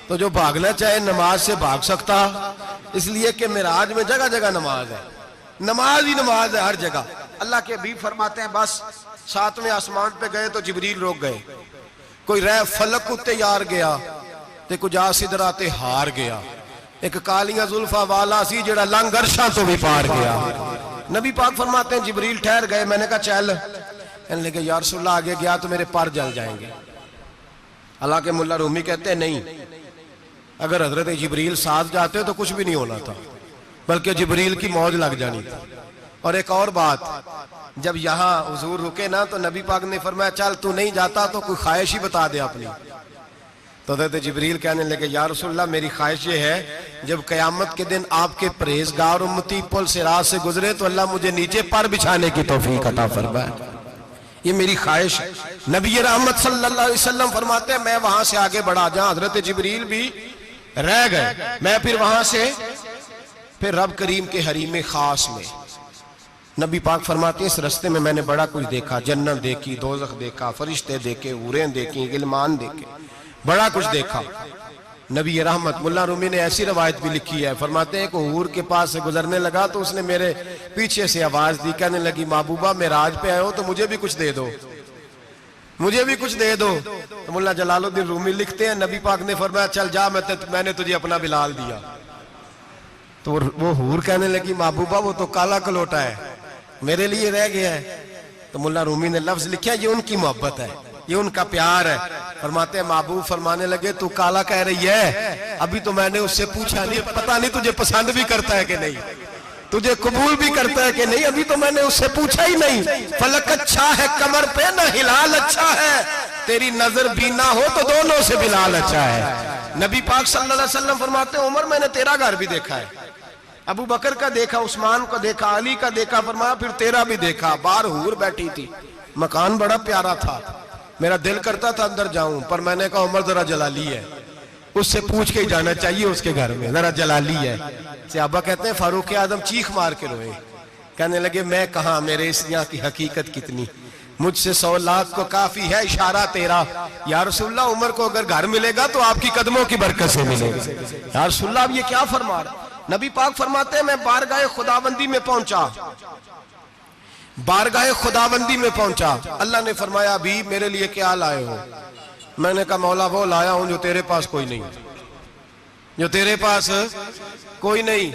تو جو بھاگنا چاہے نماز سے بھاگ سکتا، اس لیے کہ معراج میں جگہ جگہ نماز ہے، نماز ہی نماز ہے ہر جگہ۔ اللہ کے حبیب فرماتے ہیں بس 7ویں آسمان پہ گئے تو جبریل روک گئے، کوئی رہ فلک اتے یار گیا تے کچھ سدرا تے ہار گیا، ایک کالیاں زلفاں والا سی جڑا لنگ عرشاں تو بھی پار گیا۔ نبی پاک فرماتے ہیں جبریل ٹھہر گئے، میں نے کہا چل، کہنے لگے یا رسول اللہ آگے گیا تو میرے پر جل جائیں گے۔ حالانکہ ملا رومی کہتے ہیں نہیں، اگر حضرت جبریل ساتھ جاتے تو کچھ بھی نہیں ہونا تھا، بلکہ جبریل کی موج لگ جانی تھی۔ اور ایک اور بات، جب یہاں حضور رکے نا تو نبی پاک نے فرمایا چل تو نہیں جاتا تو کوئی خواہش ہی بتا دے اپنی، تو حضرت جبریل کہنے لگے یا رسول اللہ میری خواہش یہ ہے جب قیامت کے دن آپ کے پرہیزگار امتی پل صراط سے گزرے تو اللہ مجھے نیچے پر بچھانے کی توفیق عطا فرمائے، یہ میری خواہش ہے۔ نبی رحمت صلی اللہ علیہ وسلم فرماتے ہیں میں وہاں سے آگے بڑھا جہاں حضرت جبریل بھی رہ گئے، میں پھر وہاں سے پھر رب کریم کے حریم خاص میں، نبی پاک فرماتے ہیں اس رستے میں میں نے بڑا کچھ دیکھا، جنت دیکھی، دوزخ دیکھا، فرشتے دیکھے، حوریں دیکھی، غلمان دیکھے، بڑا کچھ دیکھا۔ نبی رحمت ملا رومی نے ایسی روایت بھی لکھی ہے، فرماتے ہیں کہ حور کے پاس سے گزرنے لگا تو اس نے میرے پیچھے سے آواز دی، کہنے لگی محبوبہ معراج پہ آئے ہو تو مجھے بھی کچھ دے دو، مجھے بھی کچھ دے دو۔ تو ملا جلال الدین رومی لکھتے ہیں نبی پاک نے فرمایا چل جا میں نے تجھے اپنا بلال دیا۔ تو وہ حور کہنے لگی محبوبہ وہ تو کالا کلوٹا ہے، میرے لیے رہ گیا ہے۔ تو ملا رومی نے لفظ لکھا یہ ان کی محبت ہے، یہ ان کا پیار ہے۔ فرماتے ہیں محبوب فرمانے لگے تو کالا کہہ رہی ہے، ابھی تو میں نے اس سے پوچھا نہیں، پتہ نہیں تجھے پسند بھی کرتا ہے کہ نہیں، تجھے قبول بھی کرتا ہے کہ نہیں، ابھی تو میں نے اس سے پوچھا ہی نہیں۔ فلک اچھا ہے کمر پہ نہ ہلال اچھا ہے، تیری نظر بھی نہ ہو تو دونوں سے بلال اچھا ہے۔ نبی پاک صلی اللہ علیہ وسلم فرماتے ہیں عمر میں نے تیرا گھر بھی دیکھا ہے، ابو بکر کا دیکھا، عثمان کا دیکھا، علی کا دیکھا، فرمایا پھر تیرا بھی دیکھا، باہر حور بیٹھی تھی، مکان بڑا پیارا تھا، میرا دل کرتا تھا اندر جاؤں پر میں نے کہا عمر ذرا جلالی ہے، اس سے پوچھ کے ہی جانا چاہیے اس کے گھر میں، ذرا جلالی ہے۔ صحابہ کہتے ہیں فاروق اعظم چیخ مار کے روئے، کہنے لگے میں کہاں، میرے اس یہاں کی حقیقت کتنی، مجھ سے 100 لاکھ کو کافی ہے اشارہ تیرا۔ یا رسول اللہ عمر کو اگر گھر ملے گا تو آپ کی قدموں کی برکت سے ملے گا۔ یا رسول اللہ اب یہ کیا فرما رہا؟ نبی پاک فرماتے ہیں میں بارگاہ خداوندی میں پہنچا، بارگاہ خداوندی میں پہنچا، اللہ نے فرمایا ابھی میرے لیے کیا لائے ہو؟ میں نے کہا مولا وہ لایا ہوں جو تیرے پاس کوئی نہیں، جو تیرے پاس کوئی نہیں۔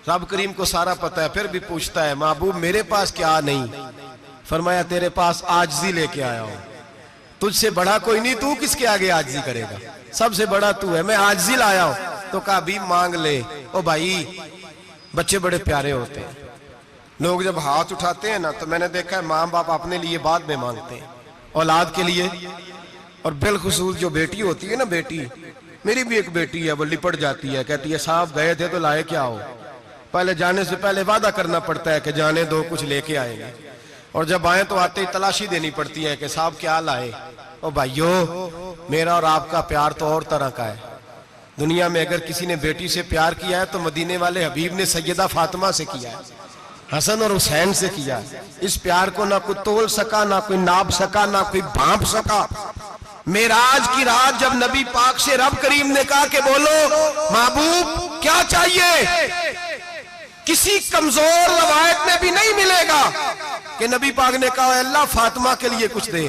رب کریم کو سارا پتہ ہے، پھر بھی پوچھتا ہے محبوب میرے پاس کیا نہیں؟ فرمایا تیرے پاس عاجزی لے کے آیا ہوں، تجھ سے بڑا کوئی نہیں، تو کس کے آگے عاجزی کرے گا، سب سے بڑا تو ہے، میں عاجزی لایا ہوں۔ تو کہا بھی مانگ لے۔ او بھائی بچے بڑے پیارے ہوتے ہیں، لوگ جب ہاتھ اٹھاتے ہیں نا تو میں نے دیکھا ہے ماں باپ اپنے لیے بعد میں مانگتے ہیں، اولاد کے لیے، اور بالخصوص جو بیٹی ہوتی ہے نا، بیٹی میری بھی ایک بیٹی ہے، وہ لپٹ جاتی ہے، کہتی ہے صاحب گئے تھے تو لائے کیا ہو؟ پہلے جانے سے پہلے وعدہ کرنا پڑتا ہے کہ جانے دو کچھ لے کے آئیں گے، اور جب آئیں تو آتے ہی تلاشی دینی پڑتی ہے کہ صاحب کیا لائے۔ او بھائیو میرا اور آپ کا پیار تو اور طرح کا ہے، دنیا میں اگر کسی نے بیٹی سے پیار کیا ہے تو مدینے والے حبیب نے سیدہ فاطمہ سے کیا ہے، حسن اور حسین سے کیا ہے۔ اس پیار کو نہ کوئی تول سکا، نہ کوئی ناپ سکا، نہ کوئی بھانپ سکا۔ معراج کی رات جب نبی پاک سے رب کریم نے کہا کہ بولو محبوب کیا چاہیے، کسی کمزور روایت میں بھی نہیں ملے گا کہ نبی پاک نے کہا اے اللہ فاطمہ کے لیے کچھ دے،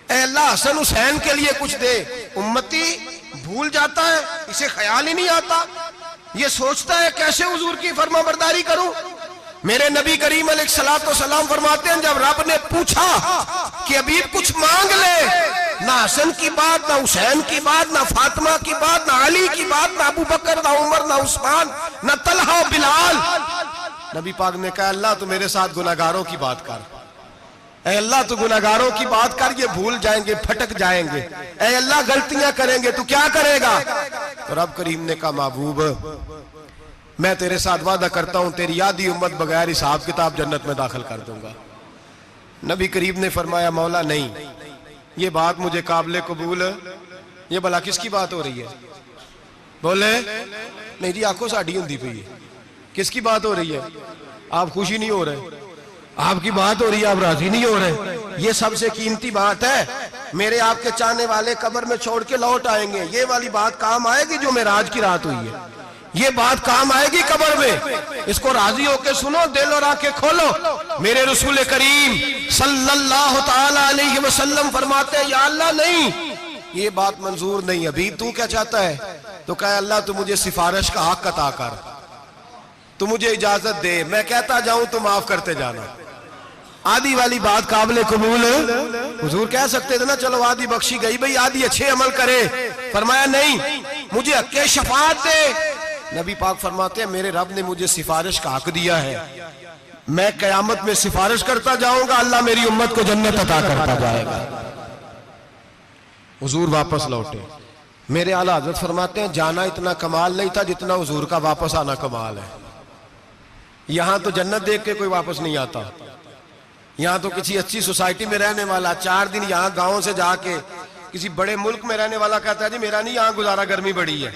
اے اللہ حسن حسین کے لیے کچھ دے۔ امتی بھول جاتا ہے، اسے خیال ہی نہیں آتا، یہ سوچتا ہے کیسے حضور کی فرما برداری کروں۔ میرے نبی کریم علیہ السلام فرماتے ہیں جب رب نے پوچھا کہ ابھی کچھ مانگ لے، نہ حسن کی بات، نہ حسین کی بات، نہ فاطمہ کی بات، نہ علی کی بات، نہ ابو بکر، نہ عمر، نہ عثمان، نہ طلحہ و بلال، نبی پاک نے کہا اللہ تو میرے ساتھ گناہگاروں کی بات کر، اے اللہ تو گناہگاروں کی بات کر، یہ بھول جائیں گے، پھٹک جائیں گے، اے اللہ غلطیاں کریں گے تو کیا کرے گا؟ تو رب کریم نے کہا محبوب میں تیرے ساتھ وعدہ کرتا ہوں تیری آدھی امت بغیر حساب کتاب جنت میں داخل کر دوں گا۔ نبی کریم نے فرمایا مولا نہیں، یہ بات مجھے قابل قبول، یہ بھلا کس کی بات ہو رہی ہے؟ بولے میری آنکھوں ساڑھی ہوندی پئی ہے، کس کی بات ہو رہی ہے؟ آپ خوشی نہیں ہو رہے، آپ کی بات ہو رہی ہے، آپ راضی نہیں ہو رہے، یہ سب سے قیمتی بات ہے۔ میرے آپ کے چاہنے والے قبر میں چھوڑ کے لوٹ آئیں گے، یہ والی بات کام آئے گی جو معراج کی رات ہوئی ہے، یہ بات کام آئے گی قبر میں، اس کو راضی ہو کے سنو، دل اور آنکھیں کھولو۔ میرے رسول کریم صلی اللہ تعالی علیہ وسلم فرماتے ہیں یا اللہ نہیں، یہ بات منظور نہیں، ابھی تو کیا چاہتا ہے؟ تو کہا اللہ تو مجھے سفارش کا حق عطا کر، تو مجھے اجازت دے، میں کہتا جاؤں تو معاف کرتے جانا۔ آدھی والی بات قابل قبول، حضور کہہ سکتے تھے نا چلو آدھی بخشی گئی بھئی آدھی اچھے عمل کرے، فرمایا نہیں مجھے حق شفاعت دے۔ نبی پاک فرماتے ہیں میرے رب نے مجھے سفارش کا حق دیا ہے، میں قیامت میں سفارش کرتا جاؤں گا، اللہ میری امت کو جنت عطا کرتا جائے گا۔ حضور واپس لوٹے. میرے اعلیٰ حضرت فرماتے ہیں جانا اتنا کمال نہیں تھا جتنا حضور کا واپس آنا کمال ہے. یہاں تو جنت دیکھ کے کوئی واپس نہیں آتا. یہاں تو کسی اچھی سوسائٹی میں رہنے والا 4 دن یہاں گاؤں سے جا کے کسی بڑے ملک میں رہنے والا کہتا ہے جی میرا نہیں یہاں گزارا، گرمی بڑی ہے،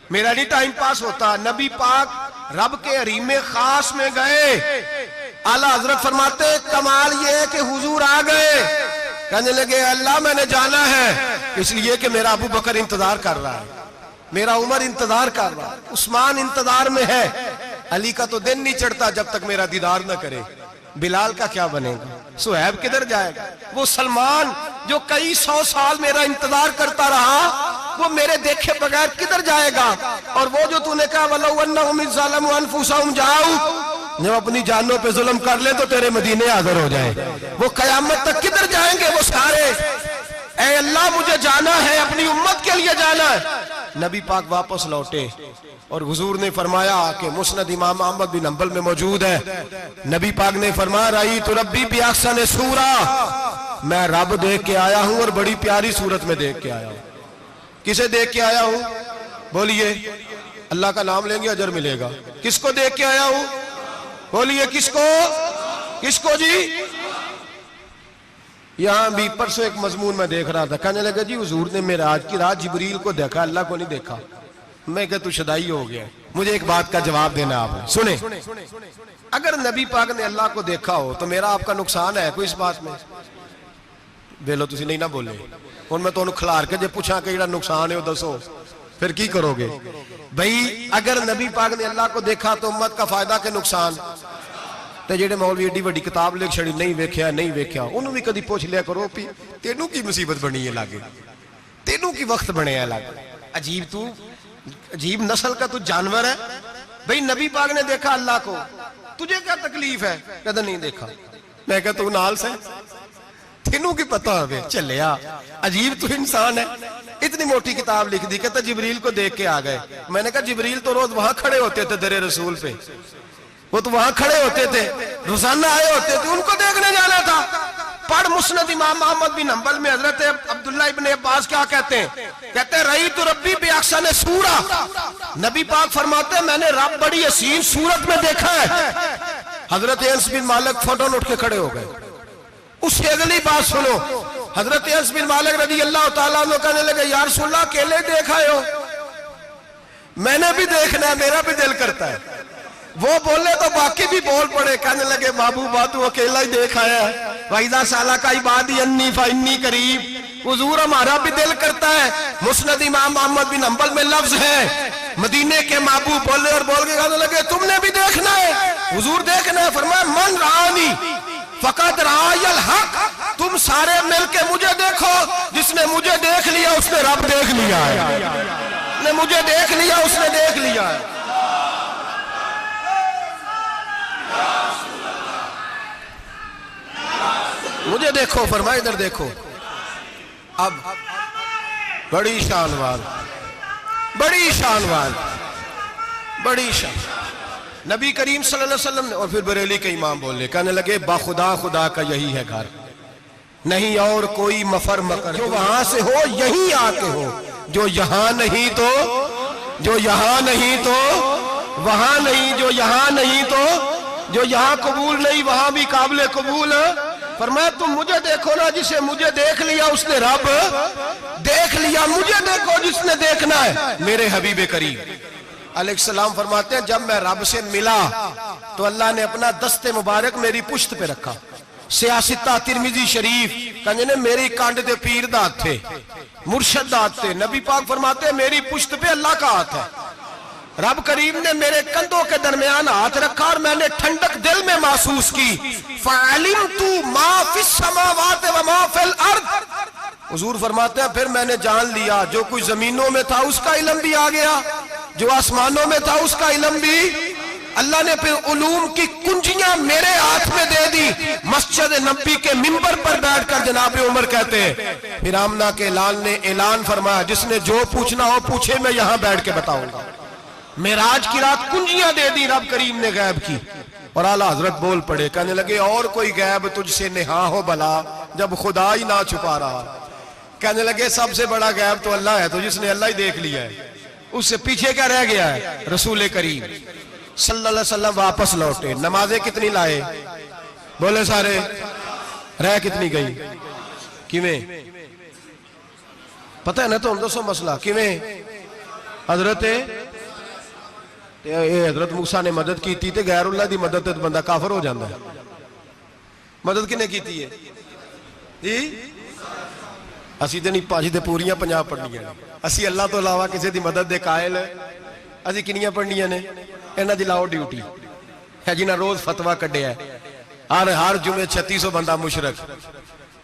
میرا نہیں ٹائم پاس ہوتا. نبی پاک رب کے حریم خاص میں گئے. اعلیٰ حضرت فرماتے کمال یہ ہے کہ حضور آ گئے. کہنے لگے اللہ میں نے جانا ہے، اس لیے کہ میرا ابو بکر انتظار کر رہا ہے، میرا عمر انتظار کر رہا ہے، عثمان انتظار میں ہے. علی کا تو دن نہیں چڑھتا جب تک میرا دیدار نہ کرے. بلال کا کیا بنے گا؟ صہیب کدھر جائے گا؟ وہ سلمان جو کئی 100 سال میرا انتظار کرتا رہا وہ میرے دیکھے بغیر کدھر جائے گا؟ اور وہ جو تو نے کہا وَلَوْ أَنَّهُمْ إِذْ ظَلَمُوا أَنفُسَهُمْ جَاءُوكَ، جب اپنی جانوں پہ ظلم کر لے تو تیرے مدینے حاضر ہو جائیں. وہ قیامت تک کدھر جائیں گے وہ سارے؟ اے اللہ مجھے جانا ہے، اپنی امت کے لیے جانا ہے. نبی پاک واپس لوٹے اور حضور نے فرمایا کہ مسند امام احمد بن حنبل میں موجود ہے. نبی پاک نے فرمایا رأیت ربی بأحسن صورہ، میں رب دیکھ کے آیا ہوں اور بڑی پیاری صورت میں دیکھ کے آیا ہوں. کسے دیکھ کے آیا ہوں؟ بولیے. اللہ کا نام لیں گے اجر ملے گا. کس کو دیکھ کے آیا ہوں؟ بولیے کس کو؟ کس کو جی؟ یہاں بھی پرسوں ایک مضمون میں دیکھ رہا تھا، کہنے لگا جی حضور نے معراج کی رات جبریل کو دیکھا، اللہ کو نہیں دیکھا. میں کہا تو شدائی ہو گیا. مجھے ایک بات کا جواب دینا آپ نے سنیں. اگر نبی پاک نے اللہ کو دیکھا ہو تو میرا آپ کا نقصان ہے کوئی اس بات میں؟ بیلو تسی نہیں نہ بولے اور میں تو کھلار کے جے پوچھا کہ جڑا نقصان ہے وہ دسو پھر کی کرو گے؟ بھئی اگر نبی پاک نے اللہ کو دیکھا تو امت کا فائدہ کہ نقصان؟ تے جڑے مولوی ایڈی وڈی کتاب لکھ چھڑی نہیں ویکھیا نہیں ویکھیا انہوں بھی کدی پوچھ لیا کرو پی تینوں کی مصیبت بنی ہے لاگے، تینوں کی وقت بنے ہے لاگے. عجیب تو عجیب نسل کا تو جانور ہے. بھئی نبی پاک نے دیکھا اللہ کو، تجھے کیا تکلیف ہے؟ کہتا نہیں دیکھا. میں کہا تو نال سے تینوں کی پتہ ہوئے چلیا. عجیب تو انسان ہے. اتنی موٹی کتاب لکھ دی، کہتا جبریل کو دیکھ کے آ گئے. میں نے کہا جبریل تو روز وہاں کھڑے ہوتے تھے در رسول پہ، وہ تو وہاں کھڑے ہوتے تھے روزانہ آئے ہوتے تھے، ان کو دیکھنے جانا تھا. پڑھ مسند امام احمد بن حنبل میں حضرت عبداللہ ابن عباس کیا کہتے ہیں؟ کہتے ہیں رأیت ربی بأحسن صورہ، نبی پاک فرماتے ہیں میں نے رب بڑی حسین صورت میں دیکھا ہے. حضرت انس بن مالک فوٹون اٹھ کے کھڑے ہو گئے. اس سے اگلی بات سنو، حضرت انس بن مالک رضی اللہ تعالیٰ عنہ کہنے لگے یا رسول اللہ اکیلے دیکھا ہو؟ میں نے بھی دیکھنا ہے، میرا بھی دل کرتا ہے. وہ بولے تو باقی بھی بول پڑے. کہنے لگے محبوبہ تو اکیلا ہی دیکھ آیا ہے. وَإِذَا سَأَلَكَ عِبَادِي عَنِّي فَإِنِّي قَرِيبٌ. حضور ہمارا بھی دل کرتا ہے. مسند امام احمد بن حنبل میں لفظ ہے مدینے کے محبوب بولے اور بول کے کہنے لگے تم نے بھی دیکھنا ہے؟ حضور دیکھنا ہے. فرمایا من رآنی فقد رآی الحق، تم سارے مل کے مجھے دیکھو، جس نے مجھے دیکھ لیا اس نے رب دیکھ لیا ہے، نے مجھے دیکھ لیا اس نے دیکھ لیا ہے. مجھے دیکھو، فرمائے ادھر دیکھو. اب بڑی شان وال، بڑی شان وال، بڑی شان. نبی کریم صلی اللہ علیہ وسلم نے اور پھر بریلی کے امام بولے کہنے لگے باخدا خدا کا یہی ہے گھر، نہیں اور کوئی مفر مکر، جو وہاں سے ہو یہیں آتے ہو، جو یہاں نہیں تو، جو یہاں نہیں تو وہاں نہیں، جو یہاں نہیں تو جو یہاں قبول نہیں وہاں بھی قابل قبول ہے. فرمایا تم مجھے دیکھو نا، جسے مجھے دیکھ لیا اس نے رب دیکھ لیا. مجھے دیکھو جس نے دیکھنا ہے. میرے حبیب کریم علیہ السلام فرماتے ہیں جب میں رب سے ملا تو اللہ نے اپنا دست مبارک میری پشت پہ رکھا. سیاستہ ترمذی شریف کہنے نے میری کانڈ دے پیر دات تھے، مرشد دات تھے. نبی پاک فرماتے ہیں میری پشت پہ اللہ کا ہاتھ ہے. رب کریم نے میرے کندھوں کے درمیان ہاتھ رکھا اور میں نے ٹھنڈک دل میں محسوس کی. فَعَلِمْتُ مَا فِي السَّمَاوَاتِ وَمَا فِي الْأَرْضِ. حضور فرماتے ہیں پھر میں نے جان لیا جو کچھ زمینوں میں تھا اس کا علم بھی آ گیا، جو آسمانوں میں تھا اس کا علم بھی. اللہ نے پھر علوم کی کنجیاں میرے ہاتھ میں دے دی. مسجد نبی کے منبر پر بیٹھ کر جناب عمر کہتے ہیں پھر آمنہ کے لال نے اعلان فرمایا جس نے جو پوچھنا ہو پوچھے، میں یہاں بیٹھ کے بتاؤں گا. معراج کی رات کنجیاں دے دی رب کریم نے غیب کی. اور اعلیٰ حضرت بول پڑے کہنے لگے اور کوئی غیب تجھ سے نہا ہو بلا جب خدا ہی نہ چھپا رہا. کہنے لگے سب سے بڑا غیب تو اللہ ہے، تو جس نے اللہ ہی دیکھ لیا ہے اس سے پیچھے کیا رہ گیا ہے؟ رسول کریم صلی اللہ علیہ وسلم واپس لوٹے، نمازیں کتنی لائے؟ بولے سارے، رہ کتنی گئی؟ کیویں پتہ ہے نا؟ تو ہم دوسو مسئلہ کیویں حضرت موسیٰ نے مدد کی تھی تے غیر اللہ دی مدد تے بندہ کافر ہو جاندہ ہے۔ مدد کنے کی تھی ہے جی؟ اسی تے نہیں پاجی تے پوریاں 50 پڑھنیاں نے، اسی اللہ تو علاوہ کسی دی مدد دے قائل اسی کنیاں پڑھنیاں نے؟ انہاں دی لاؤ ڈیوٹی ہے جنہاں روز فتویٰ کڈے ہے، ہر جمعے 3600 بندہ مشرک،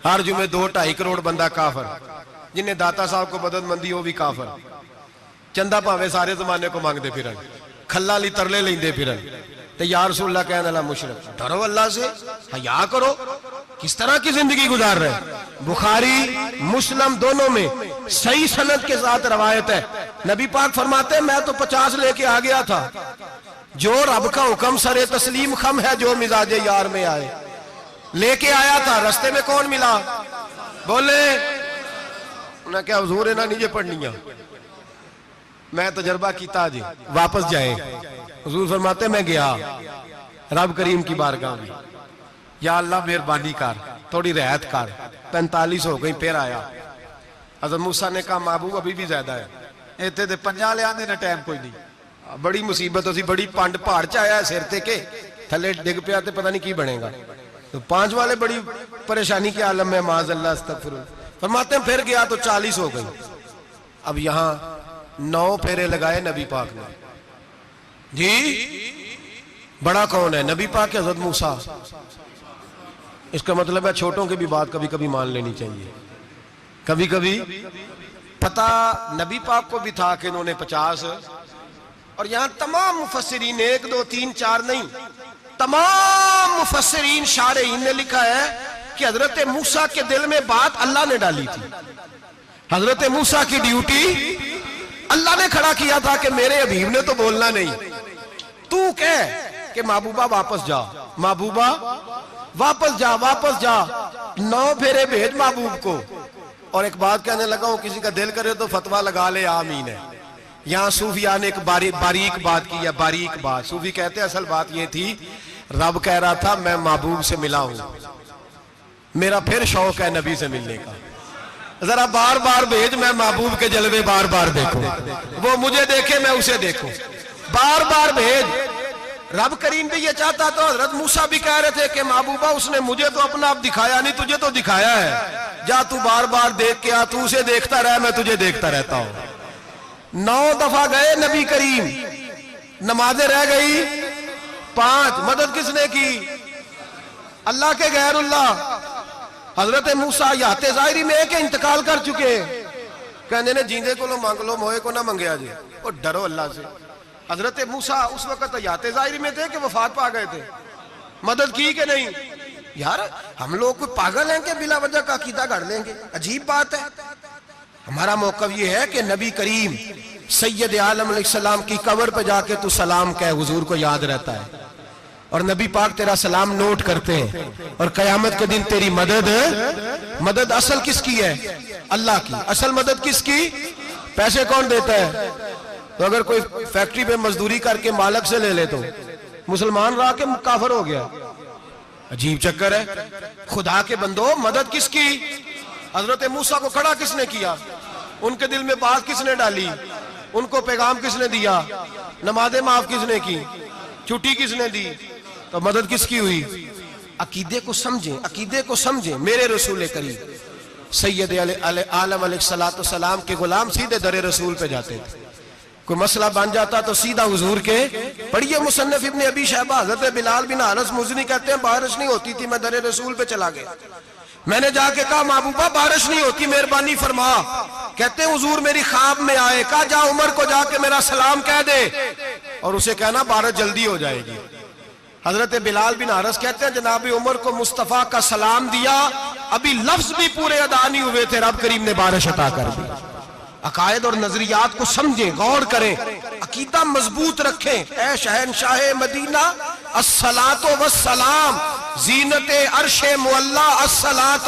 ہر جمعے 2-2.5 کروڑ بندہ کافر، جنہیں داتا صاحب کو مدد مندی وہ بھی کافر، چندہ پاوے سارے زمانے کو مانگتے پھرن، کھلا لی ترلے لیندے پھرن، تے یا رسول اللہ کہنے اللہ مشرک۔ ڈرو اللہ سے، حیا کرو، کس طرح کی زندگی گزار رہے؟ بخاری مسلم دونوں میں صحیح سند کے ساتھ روایت ہے، نبی پاک فرماتے ہیں میں تو 50 لے کے آ گیا تھا، جو رب کا حکم سرے تسلیم خم ہے جو مزاج یار میں آئے، لے کے آیا تھا، رستے میں کون ملا؟ بولے انہیں کیا حضور انہیں نیجے پڑھنیاں، میں تجربہ کیتا جی، واپس جائے۔ حضور فرماتے میں گیا رب کریم کی بارگاہ میں، یا اللہ مہربانی کر، تھوڑی رعایت کر، 45 ہو گئی، پھر آیا۔ حضرت موسیٰ نے کہا محبوب ابھی بھی زیادہ ہے، ایتے دے 50 لے آنے نہ ٹائم کوئی نہیں، بڑی مصیبت ہوسی، بڑی پانڈ پہاڑ چاہیا ہے سر تے کے تھلے ڈگ پیا تے پتہ نہیں کی بنے گا، تو 5 والے بڑی پریشانی کے عالم میں، معاذ اللہ استغفر اللہ۔ فرماتے ہیں پھر گیا تو 40 ہو گئی، اب یہاں 9 پھیرے لگائے نبی پاک نے جی۔ بڑا کون ہے؟ نبی پاک حضرت موسیٰ۔ اس کا مطلب ہے چھوٹوں کی بھی بات کبھی کبھی مان لینی چاہیے، کبھی کبھی پتہ نبی پاک کو بھی تھا کہ انہوں نے 50، اور یہاں تمام مفسرین 1 2 3 4 نہیں، تمام مفسرین شارحین نے لکھا ہے کہ حضرت موسیٰ کے دل میں بات اللہ نے ڈالی تھی، حضرت موسیٰ کی ڈیوٹی اللہ نے کھڑا کیا تھا کہ میرے حبیب نے تو بولنا نہیں، تو کہہ کہ محبوبہ واپس جا، محبوبہ واپس جا، واپس جا، 9 پھیرے بھیج محبوب کو۔ اور ایک بات کہنے لگا ہوں، کسی کا دل کرے تو فتویٰ لگا لے، آمین ہے۔ یہاں صوفیاء نے ایک باریک بات کی ہے، باریک بات۔ صوفی کہتے ہیں اصل بات یہ تھی، رب کہہ رہا تھا میں محبوب سے ملا ہوں، میرا پھر شوق ہے نبی سے ملنے کا، ذرا بار بار بھیج، میں محبوب کے جلوے بار بار دیکھوں، وہ مجھے دیکھے میں اسے دیکھوں، بار بار بھیج۔ رب کریم بھی یہ چاہتا تو حضرت موسیٰ بھی کہہ رہے تھے کہ محبوبہ اس نے مجھے تو اپنا اب دکھایا نہیں، تجھے تو دکھایا ہے، جا تو بار بار دیکھ کے آ، تو اسے دیکھتا رہ، میں تجھے دیکھتا رہتا ہوں۔ 9 دفعہ گئے نبی کریم، نمازیں رہ گئی 5، مدد کس نے کی؟ اللہ کے غیر اللہ۔ حضرت موسیٰ یات ظاہری میں کہ انتقال کر چکے، کہنے نے جیندے کو لو مانگ لو، موئے کو نہ منگیا جی، اور ڈرو اللہ سے۔ حضرت موسیٰ اس وقت یات ظاہری میں تھے کہ وفات پا گئے تھے، مدد کی کہ نہیں؟ یار ہم لوگ کوئی پاگل ہیں کہ بلا وجہ کا عقیدہ گھڑ لیں گے؟ عجیب بات ہے۔ ہمارا موقف یہ ہے کہ نبی کریم سید عالم علیہ السلام کی قبر پہ جا کے تو سلام کہہ، حضور کو یاد رہتا ہے، اور نبی پاک تیرا سلام نوٹ کرتے ہیں، اور قیامت کے دن تیری مدد اصل کس کی ہے؟ اللہ کی۔ اصل مدد کس کی؟ پیسے کون دیتا ہے؟ تو اگر کوئی فیکٹری پہ مزدوری کر کے مالک سے لے لے تو مسلمان رہا کے کافر ہو گیا، عجیب چکر ہے۔ خدا کے بندو، مدد کس کی؟ حضرت موسیٰ کو کھڑا کس نے کیا؟ ان کے دل میں بات کس نے ڈالی؟ ان کو پیغام کس نے دیا؟ نمازیں معاف کس نے کی؟ چھٹی کس نے دی؟ تو مدد کس کی ہوئی؟ عقیدے کو سمجھیں، عقیدے کو سمجھیں۔ میرے رسول کریم سید عالم علیہ السلام کے غلام سیدھے در رسول پہ جاتے تھے، کوئی مسئلہ بن جاتا تو سیدھا حضور کے پڑھیے مصنف ابن ابی شیبہ، حضرت بلال بن حارث مزنی کہتے ہیں بارش نہیں ہوتی تھی، میں در رسول پہ چلا گیا، میں نے جا کے کہا محبوبہ بارش نہیں ہوتی، مہربانی فرما۔ کہتے ہیں حضور میری خواب میں آئے، کہا جا عمر کو جا کے میرا سلام کہہ دے، اور اسے کہنا بارش جلدی ہو جائے گی۔ حضرت بلال بن حارث کہتے ہیں جناب عمر کو مصطفیٰ کا سلام دیا، ابھی لفظ بھی پورے ادا نہیں ہوئے تھے، رب کریم نے بارش عطا کر دی۔ عقائد اور نظریات کو سمجھیں، غور کریں، عقیدہ مضبوط رکھیں۔ اے شہنشاہ مدینہ الصلاۃ والسلام، زینت عرش معلی الصلاۃ